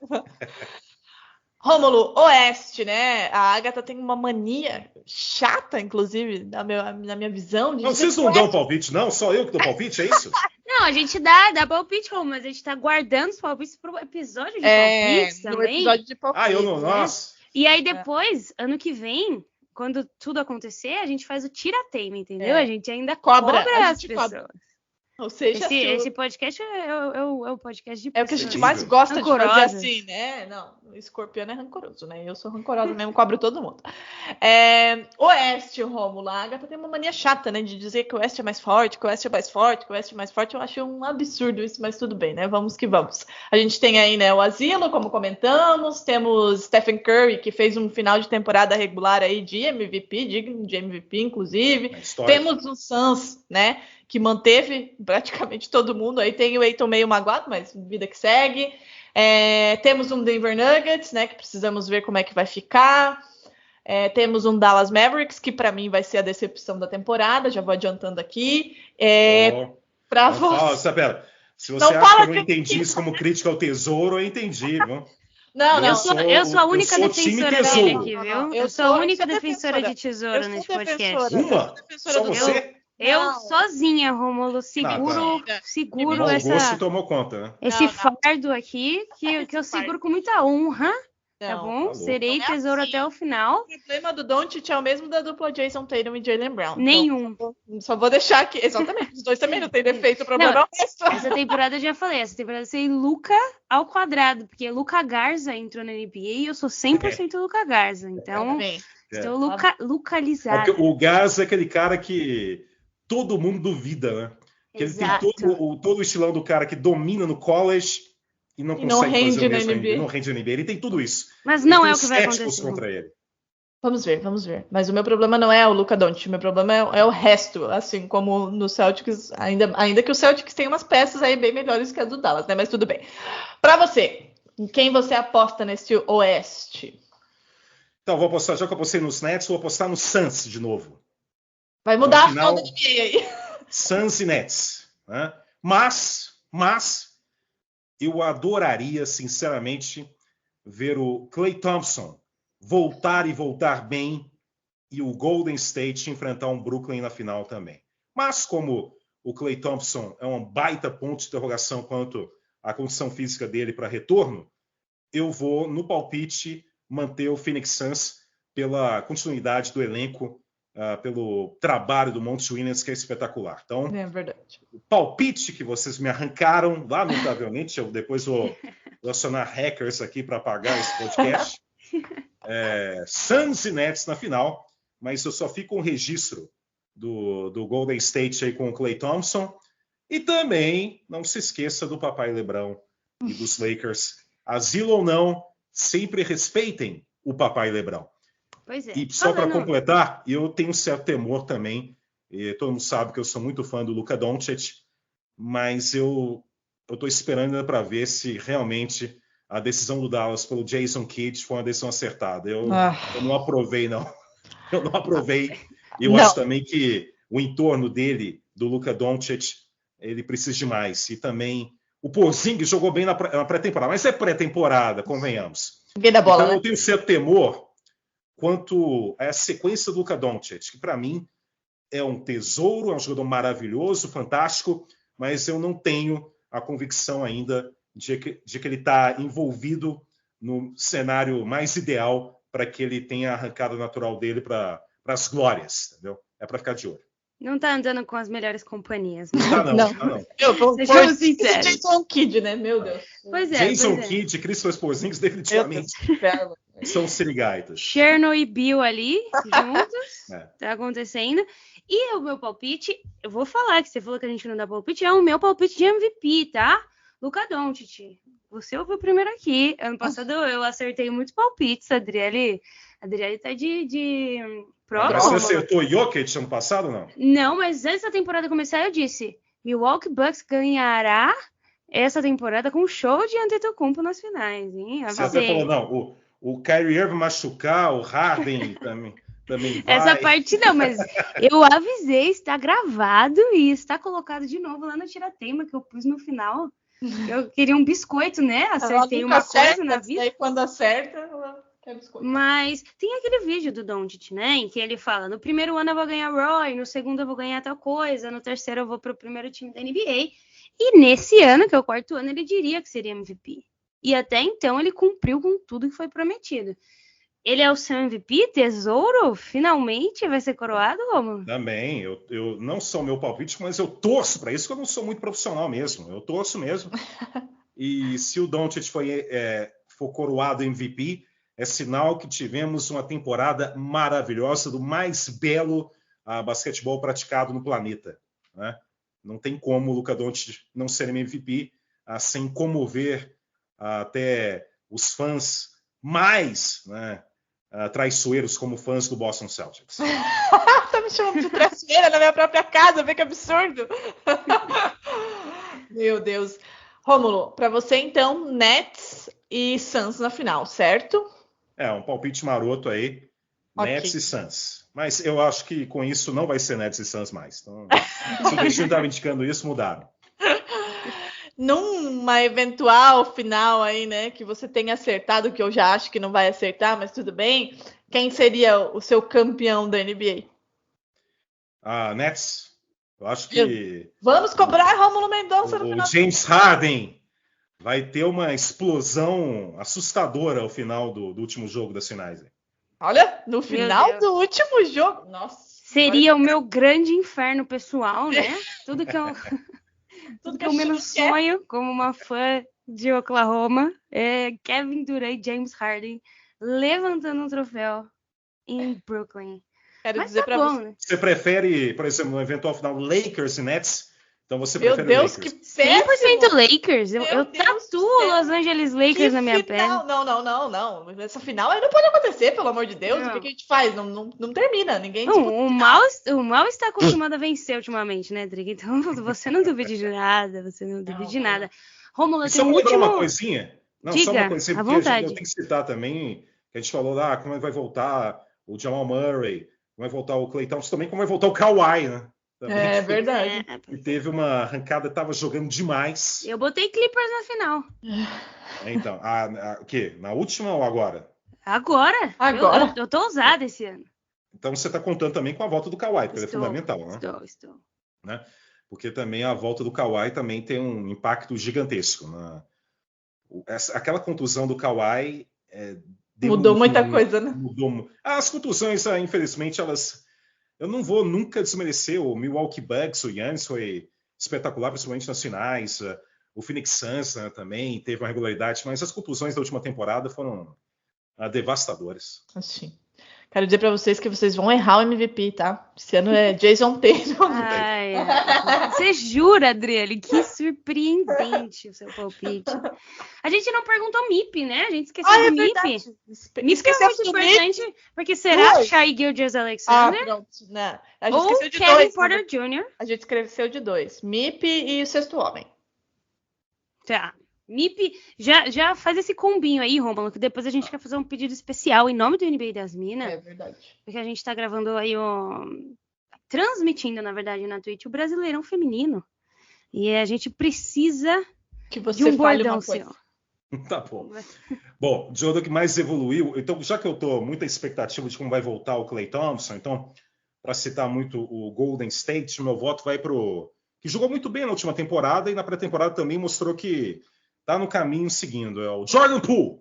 Rômulo, Oeste, né? A Agatha tem uma mania chata, inclusive, na minha visão. De não, vocês não dão palpite, não? Só eu que dou palpite, é isso? Não, a gente dá palpite, Rômulo, mas a gente tá guardando os palpites pro episódio de palpites também. Episódio de palpites, eu não, nossa. E aí depois, ano que vem, quando tudo acontecer, a gente faz o tira-teima, entendeu? A gente ainda cobra as pessoas. Ou seja, esse podcast é o podcast de pessoas. É o que a gente mais gosta de fazer assim, né? Não, o escorpião é rancoroso, né? Eu sou rancorosa mesmo, cobro todo mundo. Oeste, Rômulo, a Agatha tem uma mania chata, né? De dizer que o Oeste é mais forte, que o Oeste é mais forte, que o Oeste é mais forte. Eu acho um absurdo isso, mas tudo bem, né? Vamos que vamos. A gente tem aí, né, o Asilo, como comentamos, temos Stephen Curry, que fez um final de temporada regular aí de MVP, digno de MVP, inclusive. Temos o Suns, né? Que manteve praticamente todo mundo. Aí tem o Ayton meio magoado, mas vida que segue. Temos um Denver Nuggets, né? Que precisamos ver como é que vai ficar. Temos um Dallas Mavericks, que para mim vai ser a decepção da temporada. Já vou adiantando aqui. Para você. Pera. Se você acha que eu não entendi isso como crítica ao tesouro, eu entendi, viu? Não. Eu sou a única defensora dele aqui, viu? Eu sou a única defensora de tesouro nesse podcast. Uma? Só você? Eu sozinha, Rômulo, seguro essa... O gosto tomou conta, né? Esse fardo aqui, que eu seguro com muita honra, tá bom? Serei tesouro assim. até o final. O problema do Doncic é o mesmo da dupla Jason Tatum e Jaylen Brown. Nenhum. Então, só vou deixar aqui. Exatamente, os dois também não tem defeito, o problema é o resto. Essa temporada eu já falei, essa temporada eu sei Luka ao quadrado, porque Luka Garza entrou na NBA e eu sou 100% Luka Garza, então estou localizada. O Garza é aquele cara que... todo mundo duvida, né? Que ele tem todo o estilão do cara que domina no college e não consegue fazer o mesmo na NBA. Não rende na NBA. Ele tem tudo isso. Mas não é o que vai acontecer. Contra ele. Vamos ver. Mas o meu problema não é o Luka Doncic, o meu problema é o resto, assim como no Celtics, ainda que o Celtics tenha umas peças aí bem melhores que a do Dallas, né? Mas tudo bem. Para você, Em quem você aposta nesse Oeste? Então, vou apostar, já que eu apostei nos Nets, vou apostar no Suns de novo. Vai mudar a final final da NBA aí. Suns e Nets. Né? Mas eu adoraria, sinceramente, ver o Klay Thompson voltar bem e o Golden State enfrentar um Brooklyn na final também. Mas como o Klay Thompson é um baita ponto de interrogação quanto à condição física dele para retorno, eu vou, no palpite, manter o Phoenix Suns pela continuidade do elenco, pelo trabalho do Monty Williams, que é espetacular. Então, é verdade. O palpite que vocês me arrancaram, lamentavelmente, eu depois vou acionar hackers aqui para apagar esse podcast, Suns e Nets na final, mas eu só fico com um registro do Golden State aí com o Klay Thompson. E também não se esqueça do papai LeBron e dos Lakers. Asilo ou não, sempre respeitem o papai LeBron. Pois é. E só para completar, eu tenho um certo temor também. E todo mundo sabe que eu sou muito fã do Luka Doncic, mas eu estou esperando para ver se realmente a decisão do Dallas pelo Jason Kidd foi uma decisão acertada. Eu não aprovei, não. Eu não aprovei. E eu acho também que o entorno dele, do Luka Doncic, ele precisa de mais. E também o Porzingis jogou bem na pré-temporada, mas é pré-temporada, convenhamos. Ninguém dá bola, então né? Eu tenho certo temor quanto à sequência do Luka Doncic, que para mim é um tesouro, é um jogador maravilhoso, fantástico, mas eu não tenho a convicção ainda de que ele está envolvido no cenário mais ideal para que ele tenha a arrancada natural dele para as glórias, entendeu? É para ficar de olho. Não tá andando com as melhores companhias. Não. Sejamos sinceros. Jason Kidd, né? Meu Deus. Pois é. Jason Kidd e Christopher Porzingis definitivamente são sirigaitas. Cherno e Bill ali, juntos. Tá acontecendo. E o meu palpite, eu vou falar que você falou que a gente não dá palpite, é o meu palpite de MVP, tá? Luka Doncic. Você ouviu primeiro aqui. Ano passado eu acertei muitos palpites, a Adriele tá de prova. Você acertou Jokic ano passado, não? Não, mas antes da temporada começar eu disse, Milwaukee Bucks ganhará essa temporada com um show de Antetokounmpo nas finais, hein? Você até falou, não, o Kyrie Irving machucar, o Harden também vai. Essa parte não, mas eu avisei, está gravado e está colocado de novo lá no Tirateima, que eu pus no final. Eu queria um biscoito, né? Acertei uma coisa na vida. Aí quando acerta, ela quer biscoito. Mas tem aquele vídeo do Doncic, né? Em que ele fala, no primeiro ano eu vou ganhar Roy, no segundo eu vou ganhar tal coisa, no terceiro eu vou pro primeiro time da NBA. E nesse ano, que é o quarto ano, ele diria que seria MVP. E até então ele cumpriu com tudo que foi prometido. Ele é o seu MVP, tesouro? Finalmente vai ser coroado, Romulo? Também. Eu não sou o meu palpite, mas eu torço para isso, porque eu não sou muito profissional mesmo. Eu torço mesmo. E se o Doncic for coroado MVP, é sinal que tivemos uma temporada maravilhosa, do mais belo basquetebol praticado no planeta. Né? Não tem como o Luka Doncic não ser MVP sem comover até os fãs mais, né, traiçoeiros como fãs do Boston Celtics. Tá me chamando de traiçoeira na minha própria casa, vê que absurdo. Meu Deus. Rômulo, para você então, Nets e Suns na final, certo? Um palpite maroto aí, okay. Nets e Suns. Mas eu acho que com isso não vai ser Nets e Suns mais. Então, se o destino estava indicando isso, mudaram. Numa eventual final aí, né, que você tenha acertado, que eu já acho que não vai acertar, mas tudo bem, quem seria o seu campeão da NBA? Nets. Eu acho que... Vamos cobrar Rômulo Mendonça no final. O James Harden vai ter uma explosão assustadora ao final do último jogo das finais. Olha, no final do último jogo. Nossa. Seria o meu grande inferno pessoal, né? Tudo que eu... Tudo que eu menos sonho, como uma fã de Oklahoma, é Kevin Durant e James Harden levantando um troféu em Brooklyn. Quero dizer pra você. Né? Você prefere, por exemplo, no eventual final Lakers e Nets? Então você Meu prefere Deus, Lakers. Que péssimo! 100% Lakers. Eu tatuo Los Angeles Lakers na minha pele. Não. Essa final aí não pode acontecer, pelo amor de Deus. Não. O que a gente faz? Não termina. Ninguém o mal está acostumado a vencer ultimamente, né, Driga? Então você não duvide de nada. Você não duvide de nada. Rômulo, só vou lembrar uma coisinha. Não, Diga, só uma coisa, à porque vontade. eu tenho que citar também, que a gente falou lá, como vai voltar o Jamal Murray, como vai voltar o Klay Thompson, também como vai voltar o Kawhi, né? Também É que- verdade. que teve uma arrancada, tava jogando demais. Eu botei Clippers na final. Então, o quê? Na última ou agora? Agora. Agora. Eu tô ousada esse ano. Então você está contando também com a volta do Kawhi, porque ele é Estou, fundamental, né? Estou. Né? Porque também a volta do Kawhi também tem um impacto gigantesco. Né? Aquela contusão do Kawhi Mudou muita coisa, né? As contusões, infelizmente, elas... Eu não vou nunca desmerecer o Milwaukee Bucks, o Giannis foi espetacular, principalmente nas finais. O Phoenix Suns, né, também teve uma regularidade, mas as contusões da última temporada foram devastadoras. Assim. Quero dizer pra vocês que vocês vão errar o MVP, tá? Esse ano é Jason Tatum. Ai, você jura, Adriele? Que surpreendente o seu palpite. A gente não perguntou MIP, né? A gente esqueceu do MIP. MIP é muito importante, porque será Shai Gilgeous-Alexander pronto. Não. A gente ou esqueceu de Kevin dois. Porter Jr. A gente esqueceu de dois. MIP e o Sexto Homem. Tá. MIP, já faz esse combinho aí, Rômulo, que depois a gente quer fazer um pedido especial em nome do NBA das Minas. É verdade. Porque a gente tá gravando aí transmitindo, na verdade, na Twitch, o Brasileirão Feminino. E a gente precisa Que você de um fale bordão uma coisa. seu. Tá bom. Bom, de jogador que mais evoluiu, então, já que eu tô muita expectativa de como vai voltar o Klay Thompson, então, para citar muito o Golden State, meu voto vai pro... que jogou muito bem na última temporada e na pré-temporada também mostrou que tá no caminho seguindo. É o Jordan Poole,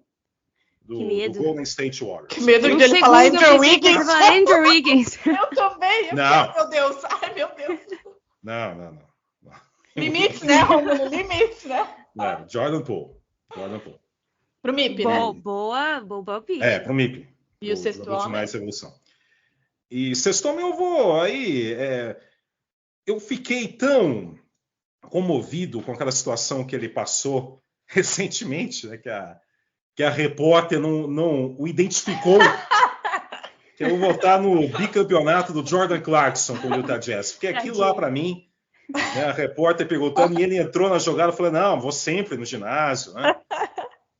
do Golden State Warriors. Que medo de ele falar Andrew Wiggins. Andrew Wiggins. Eu também. Não. Meu Deus. Ai, meu Deus. Não. Limites, né, Romulo? Limites, né? Não, Jordan Poole. Pro MIP, né? Boa palpite. Pro MIP. E o Sexto Homem? Mais evolução. E Sexto Homem eu vou aí... eu fiquei tão comovido com aquela situação que ele passou recentemente, né, que a repórter não o identificou, que eu vou votar no bicampeonato do Jordan Clarkson com o Utah Jazz, porque aquilo lá para mim, né, a repórter perguntando e ele entrou na jogada, eu falei, não, vou sempre no ginásio, né?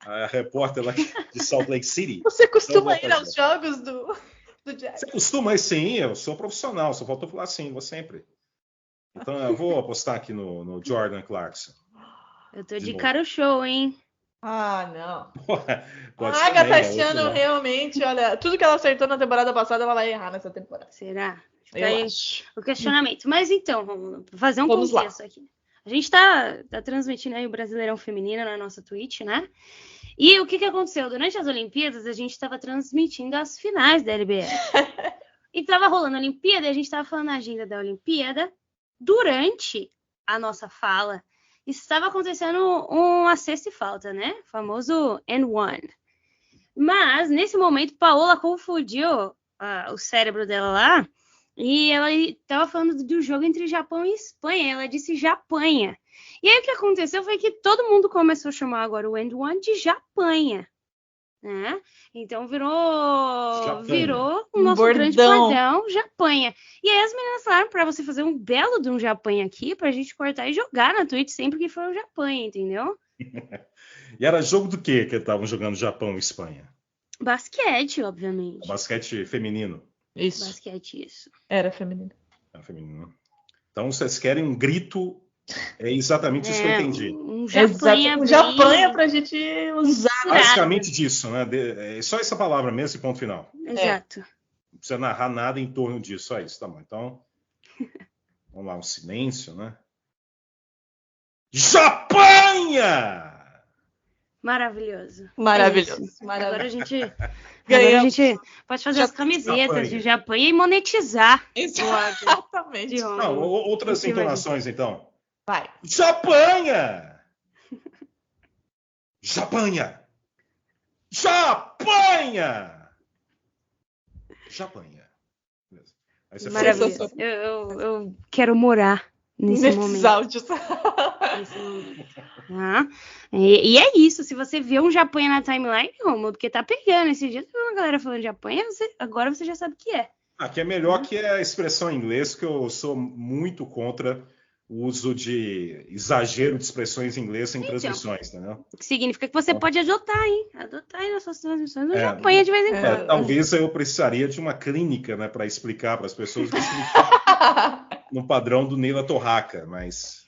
A repórter lá de Salt Lake City. Você costuma ir aos jogos do Jazz? Você costuma ir, sim, eu sou profissional, só faltou falar sim, vou sempre. Então eu vou apostar aqui no Jordan Clarkson. Eu tô de cara o show, hein? Ah, não. Pode a Agatha esse ano realmente, olha, tudo que ela acertou na temporada passada, ela vai errar nessa temporada. Será? Eu aí acho. O questionamento. Mas então, vamos fazer um Vamos contexto aqui. A gente tá transmitindo aí o Brasileirão Feminino na nossa Twitch, né? E o que aconteceu? Durante as Olimpíadas, a gente estava transmitindo as finais da LBL. E tava rolando a Olimpíada, e a gente tava falando a agenda da Olimpíada. Durante a nossa fala, estava acontecendo uma cesta e falta, né? O famoso N1. Mas, nesse momento, Paola confundiu o cérebro dela lá e ela estava falando do jogo entre Japão e Espanha. Ela disse Japanha. E aí, o que aconteceu foi que todo mundo começou a chamar agora o N1 de Japanha. Né? Então virou o nosso grande bordão Japanha. E aí as meninas falaram para você fazer um belo de um Japanha aqui pra gente cortar e jogar na Twitch sempre que for o Japanha, entendeu? E era jogo do quê que estavam jogando Japão e Espanha? Basquete, obviamente. Basquete feminino. Isso. Basquete, isso. Era feminino. Era feminino. Então vocês querem um grito... É exatamente isso que eu entendi. Um Japanha, um Japanha pra gente usar. Basicamente disso, né? É só essa palavra mesmo e ponto final. Exato. Não precisa narrar nada em torno disso, só isso, tá bom. Então, vamos lá, um silêncio, né? Japanha! Maravilhoso. Maravilhoso. Agora a gente pode fazer as camisetas de Japanha e monetizar. Exatamente. Não, outras entonações, então. Vai. Japanha! Japanha! Japanha! Japanha. Maravilhoso. Eu quero morar nesses momento. Áudios. E é isso. Se você vê um Japanha na timeline, Romulo, porque tá pegando. Esse dia tem uma galera falando Japanha, agora você já sabe o que é. Que é melhor que a expressão em inglês, que eu sou muito contra o uso de exagero de expressões em inglês em transmissões, entendeu? O que significa que você pode adotar aí nas suas transmissões. Eu já apanha de vez em quando. Talvez eu precisaria de uma clínica, né, para explicar para as pessoas o que significa no padrão do Neila Torraca, mas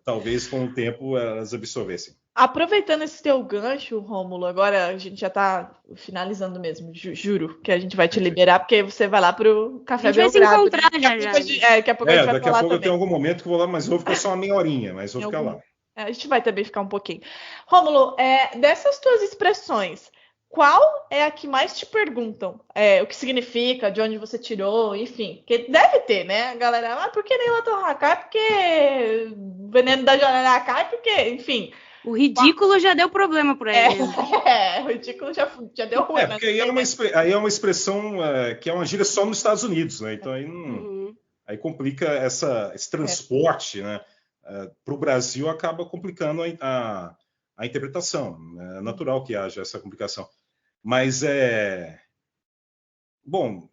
talvez com o tempo elas absorvessem. Aproveitando esse teu gancho, Rômulo, agora a gente já tá finalizando mesmo, juro que a gente vai te liberar, porque você vai lá pro Café Belgrado. A gente vai se encontrar já. Daqui a pouco a gente vai falar também. Daqui a pouco eu tenho algum momento que eu vou lá, mas vou ficar só uma meia horinha, mas vou ficar lá. A gente vai também ficar um pouquinho. Rômulo, dessas tuas expressões, qual é a que mais te perguntam? O que significa, de onde você tirou, enfim. Porque deve ter, né? A galera, por que Neila Torraca? Porque veneno da jararaca? Porque, enfim... O ridículo já deu problema para ele. O ridículo já deu ruim. Porque aí é uma expressão que é uma gíria só nos Estados Unidos, né? Então aí complica esse transporte, né? Para o Brasil acaba complicando a interpretação. É natural que haja essa complicação. Mas bom,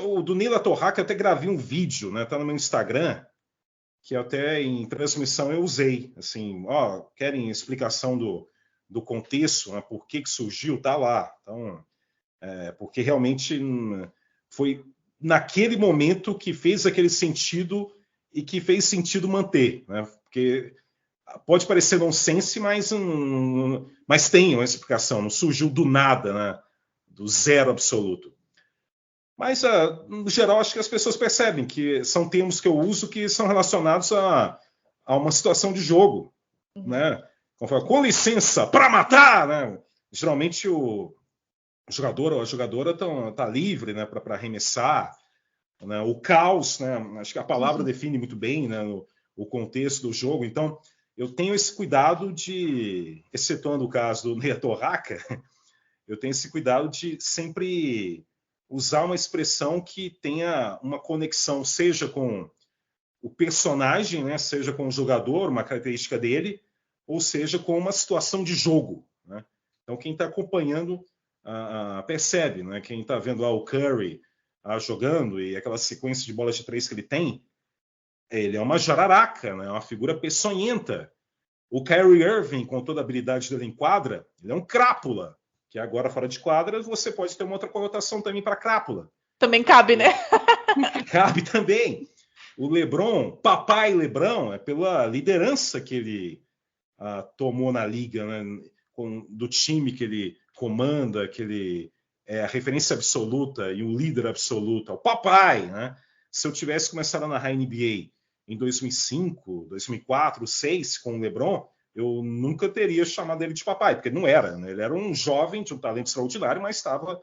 o do Neila Torraca eu até gravei um vídeo, né? Tá no meu Instagram, que até em transmissão eu usei, assim, querem explicação do contexto, né, por que surgiu, tá lá. Então, porque realmente foi naquele momento que fez aquele sentido e que fez sentido manter, né, porque pode parecer nonsense, mas tem uma explicação, não surgiu do nada, né, do zero absoluto. Mas, no geral, acho que as pessoas percebem que são termos que eu uso que são relacionados a uma situação de jogo, né? Com licença, para matar, né? Geralmente o jogador ou a jogadora tá livre, né, para arremessar, né? O caos, né? Acho que a palavra define muito bem, né, o contexto do jogo. Então, eu tenho esse cuidado de, excetuando o caso do Neila Torraca, eu tenho esse cuidado de sempre usar uma expressão que tenha uma conexão, seja com o personagem, né, seja com o jogador, uma característica dele, ou seja com uma situação de jogo, né? Então, quem está acompanhando percebe, né? Quem está vendo lá o Curry jogando e aquela sequência de bolas de três que ele tem, ele é uma jararaca, né? Uma figura peçonhenta. O Kyrie Irving, com toda a habilidade dele em quadra, ele é um crápula, que agora fora de quadra você pode ter uma outra conotação também para crápula. Também cabe, né? Cabe também. O LeBron, papai LeBron, é pela liderança que ele tomou na liga, né? Do time que ele comanda, que ele é a referência absoluta e o líder absoluto, é o papai, né? Se eu tivesse começado a narrar NBA em 2005, 2004, 2006, com o LeBron, eu nunca teria chamado ele de papai, porque não era, né? Ele era um jovem de um talento extraordinário, mas estava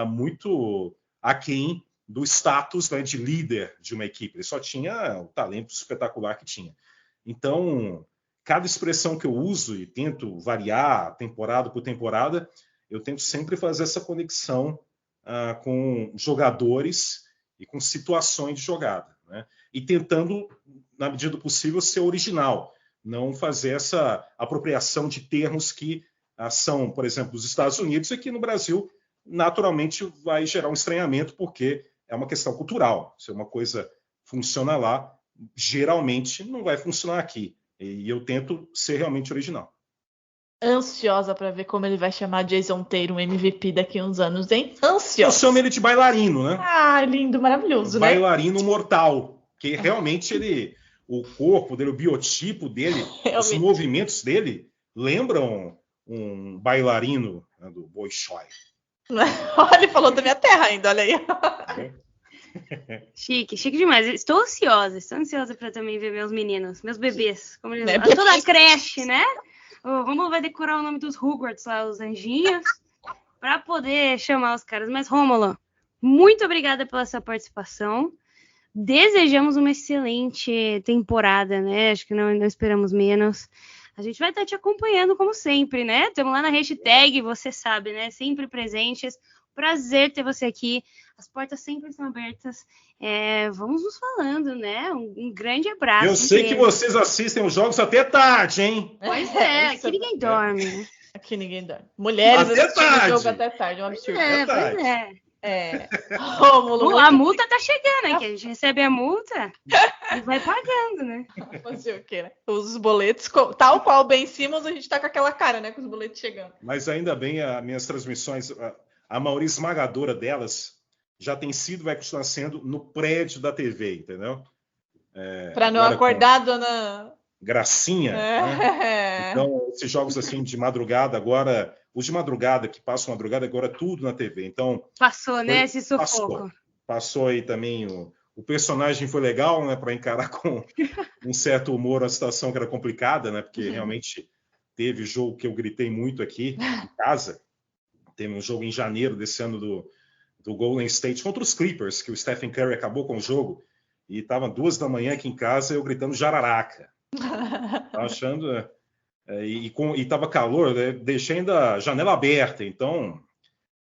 muito aquém do status, né, de líder de uma equipe. Ele só tinha o talento espetacular que tinha. Então, cada expressão que eu uso e tento variar temporada por temporada, eu tento sempre fazer essa conexão com jogadores e com situações de jogada, né? E tentando, na medida do possível, ser original. Não fazer essa apropriação de termos que são, por exemplo, dos Estados Unidos e que no Brasil, naturalmente, vai gerar um estranhamento, porque é uma questão cultural. Se uma coisa funciona lá, geralmente não vai funcionar aqui. E eu tento ser realmente original. Ansiosa para ver como ele vai chamar Jason Tatum MVP daqui a uns anos, hein? Ansiosa. Eu chamo ele de bailarino, né? Lindo, maravilhoso, né? Bailarino mortal. Que realmente ele... O corpo dele, o biotipo dele, realmente. Os movimentos dele lembram um bailarino, né, do Bolshoi. Olha, ele falou da minha terra ainda, olha aí. Chique demais. Estou ansiosa para também ver meus meninos, meus bebês. Como eles toda a creche, né? Vamos vai decorar o nome dos Hogwarts lá, os anjinhos, para poder chamar os caras. Mas, Rômulo, muito obrigada pela sua participação. Desejamos uma excelente temporada, né? Acho que não esperamos menos. A gente vai estar te acompanhando como sempre, né? Estamos lá na hashtag, você sabe, né? Sempre presentes. Prazer ter você aqui. As portas sempre estão abertas. Vamos nos falando, né? Um grande abraço. Eu sei que vocês assistem os jogos até tarde, hein? Pois é, aqui ninguém dorme. Aqui ninguém dorme. Mulheres assistem o jogo até tarde, é um absurdo. Pois é. Rômulo, A multa tá chegando, né? Que a gente recebe a multa e vai pagando, né? fazer o quê, né? Os boletos, tal qual o Ben Simmons, a gente tá com aquela cara, né? Com os boletos chegando. Mas ainda bem, as minhas transmissões, a maioria esmagadora delas já tem sido, vai continuar sendo no prédio da TV, entendeu? Pra não acordar, dona Gracinha, né? Então, esses jogos assim de madrugada, agora, os de madrugada, que passam madrugada, agora tudo na TV. Então, passou, né? Esse sufoco. Passou aí também, o personagem foi legal, né? Para encarar com um certo humor a situação que era complicada, né? Porque realmente teve jogo que eu gritei muito aqui em casa. Teve um jogo em janeiro desse ano do Golden State contra os Clippers, que o Stephen Curry acabou com o jogo, e estava 2 da manhã aqui em casa, eu gritando jararaca. Tava achando... E tava calor, né? Deixei ainda a janela aberta, então...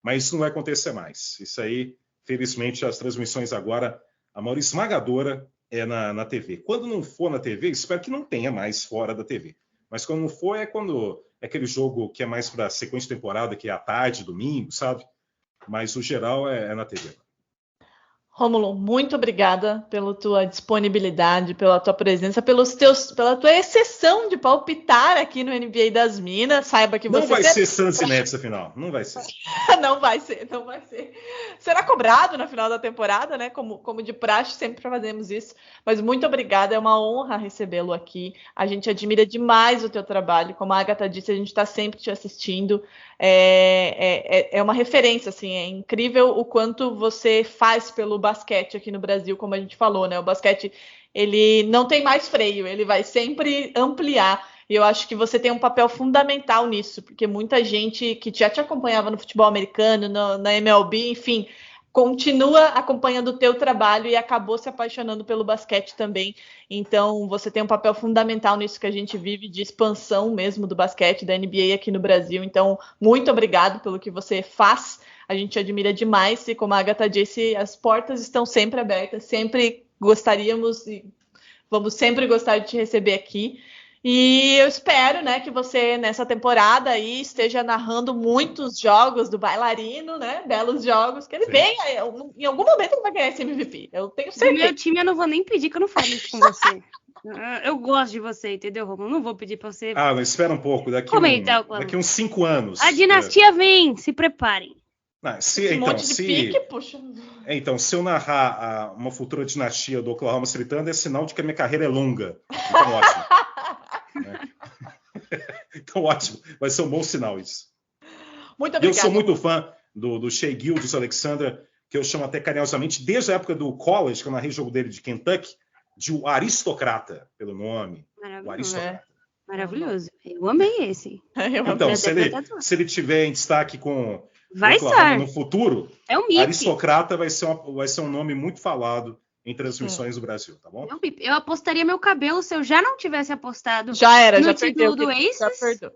Mas isso não vai acontecer mais. Isso aí, felizmente, as transmissões agora, a maior esmagadora é na TV. Quando não for na TV, espero que não tenha mais fora da TV. Mas quando não for, é aquele jogo que é mais para sequência de temporada, que é à tarde, domingo, sabe? Mas o geral é na TV. Rômulo, muito obrigada pela tua disponibilidade, pela tua presença, pela tua exceção de palpitar aqui no NBA das Minas. Saiba que você... Não vai ser Suns e Nets na final. Não vai ser. Não vai ser. Será cobrado na final da temporada, né? Como de praxe, sempre fazemos isso. Mas muito obrigada, é uma honra recebê-lo aqui. A gente admira demais o teu trabalho. Como a Agatha disse, a gente está sempre te assistindo. É uma referência, assim, é incrível o quanto você faz pelo basquete aqui no Brasil, como a gente falou, né? O basquete, ele não tem mais freio, ele vai sempre ampliar. E eu acho que você tem um papel fundamental nisso, porque muita gente que já te acompanhava no futebol americano, na MLB, enfim, continua acompanhando o teu trabalho e acabou se apaixonando pelo basquete também. Então, você tem um papel fundamental nisso que a gente vive, de expansão mesmo do basquete, da NBA aqui no Brasil. Então, muito obrigado pelo que você faz. A gente admira demais e, como a Agatha disse, as portas estão sempre abertas. Sempre gostaríamos e vamos sempre gostar de te receber aqui. E eu espero, né, que você, nessa temporada aí, esteja narrando muitos jogos do bailarino, né? Belos jogos, que ele venha. Em algum momento ele vai ganhar esse MVP. Eu tenho certeza. No meu time eu não vou nem pedir, que eu não falo isso com você. Eu gosto de você, entendeu, Romulo? Não vou pedir pra você... mas espera um pouco. Daqui uns 5 anos. A dinastia vem, se preparem. Então, se eu narrar uma futura dinastia do Oklahoma City Thunder, é sinal de que a minha carreira é longa. Então, ótimo. Então, ótimo. Vai ser um bom sinal isso. Muito obrigado. Eu sou muito fã do Shai Gilgeous-Alexander, que eu chamo até carinhosamente, desde a época do college, que eu narrei o jogo dele de Kentucky, de o Aristocrata, pelo nome. Maravilhoso. O Aristocrata. Maravilhoso. Eu amei esse. Então, se ele tiver em destaque com... Vai estar. No futuro, é um MIP. Aristocrata vai ser um nome muito falado em transmissões do Brasil, tá bom? É um MIP. Eu apostaria meu cabelo se eu já não tivesse apostado já título do Aces.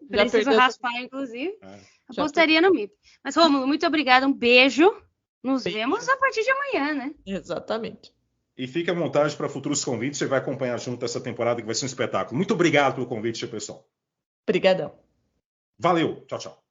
Preciso raspar, inclusive. Apostaria no MIP. Mas, Rômulo, muito obrigada. Um beijo. Nos vemos a partir de amanhã, né? Exatamente. E fique à vontade para futuros convites. Você vai acompanhar junto essa temporada, que vai ser um espetáculo. Muito obrigado pelo convite, pessoal. Obrigadão. Valeu. Tchau, tchau.